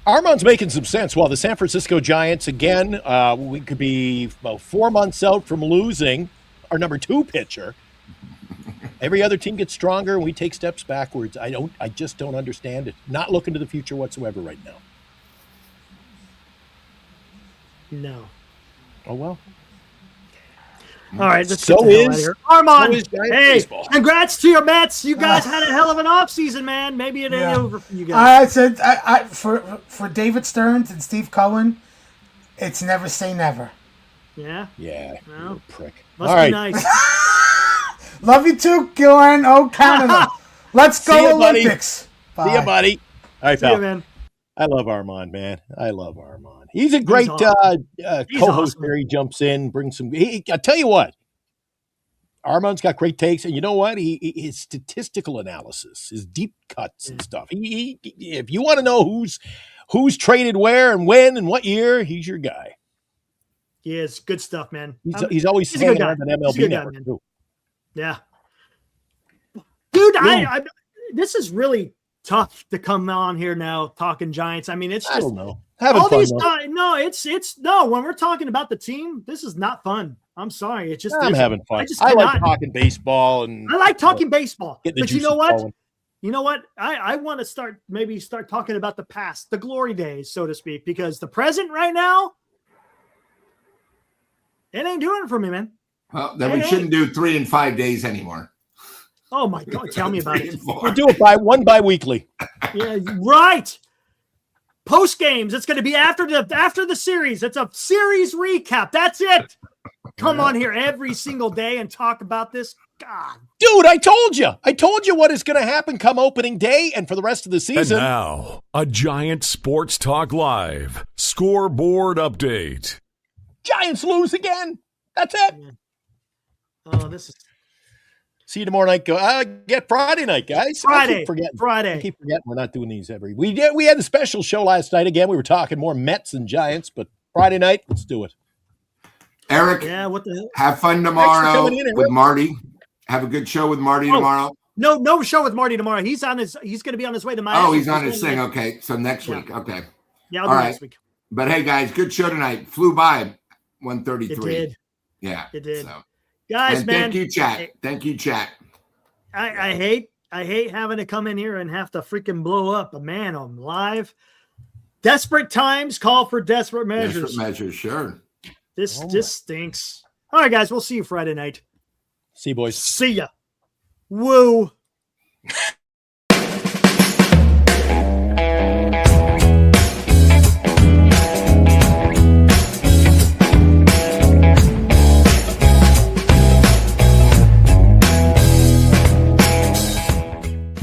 Armand's making some sense. While the San Francisco Giants, again, we could be about 4 months out from losing our number 2 pitcher. Every other team gets stronger, and we take steps backwards. I just don't understand it. Not looking to the future whatsoever right now. No. Oh, well. All right, let's So get the hell out of is- here. Armand, so is Giant hey, baseball. congrats to your Mets. You guys had a hell of an offseason, man. Maybe it ain't over for you guys. I said for David Stearns and Steve Cohen, it's never say never. Yeah? Yeah, Well, you're a prick. Must All be right. nice. Love you too, Gillen. Oh, Canada. Let's go See ya, buddy. Olympics. See ya, buddy. All right, See you, pal. man. I love Armand, man. I love Armand. He's a great awesome. He's co-host awesome. there. He jumps in, brings some. I tell you what, Armand's got great takes, and you know what? His statistical analysis, his deep cuts and stuff. If you want to know who's traded where and when and what year, he's your guy. He is good stuff, man. He's always he's a good hanging guy. on that He's a MLB good guy, network man. too. Yeah. Dude, I this is really tough to come on here now talking Giants. I mean, it's I just don't know. Having all fun, these though. no, it's no, when we're talking about the team, this is not fun. I'm sorry. It's just I'm isn't. having fun. I just I like cannot. talking baseball and I like talking baseball. Get the But you know juices what? flowing. You know what? I want to start talking about the past, the glory days, so to speak, because the present right now, it ain't doing it for me, man. Well, then we shouldn't do 3 and 5 days anymore. Oh my God, tell me about 3 it. and 4. We'll do it bi-weekly. Yeah, right. Post games, it's going to be after the series. It's a series recap. That's it. Come on here every single day and talk about this. God, Dude, I told you what is going to happen come opening day and for the rest of the And season. now, a Giant Sports Talk Live scoreboard update. Giants lose again. That's it. oh, this is See you tomorrow night. Get Friday night, guys. I Friday. keep forgetting. I Friday. keep forgetting we're not doing these every. We had a special show last night. Again, we were talking more Mets than Giants, but Friday night, let's do it. Eric, Yeah, what the hell? have fun Thanks for tomorrow coming in, with Eric. Marty. Have a good show with Marty Oh, tomorrow. No show with Marty tomorrow. He's going to be on his way to Miami. Oh, he's on his going thing. to- Okay, so next Yeah. week. Okay. Yeah, I'll All do right. next week. But hey, guys, good show tonight. Flew by It 133. did. Yeah. It did. So. Guys, And man. thank you, chat. Thank you, chat. I hate having to come in here and have to freaking blow up. But man, I'm live. Desperate times call for desperate measures. Desperate measures, sure. This stinks. All right, guys, we'll see you Friday night. See you, boys. See ya. Woo.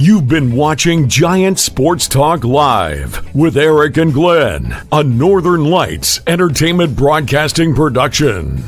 You've been watching Giant Sports Talk Live with Eric and Glenn, a Northern Lights Entertainment Broadcasting production.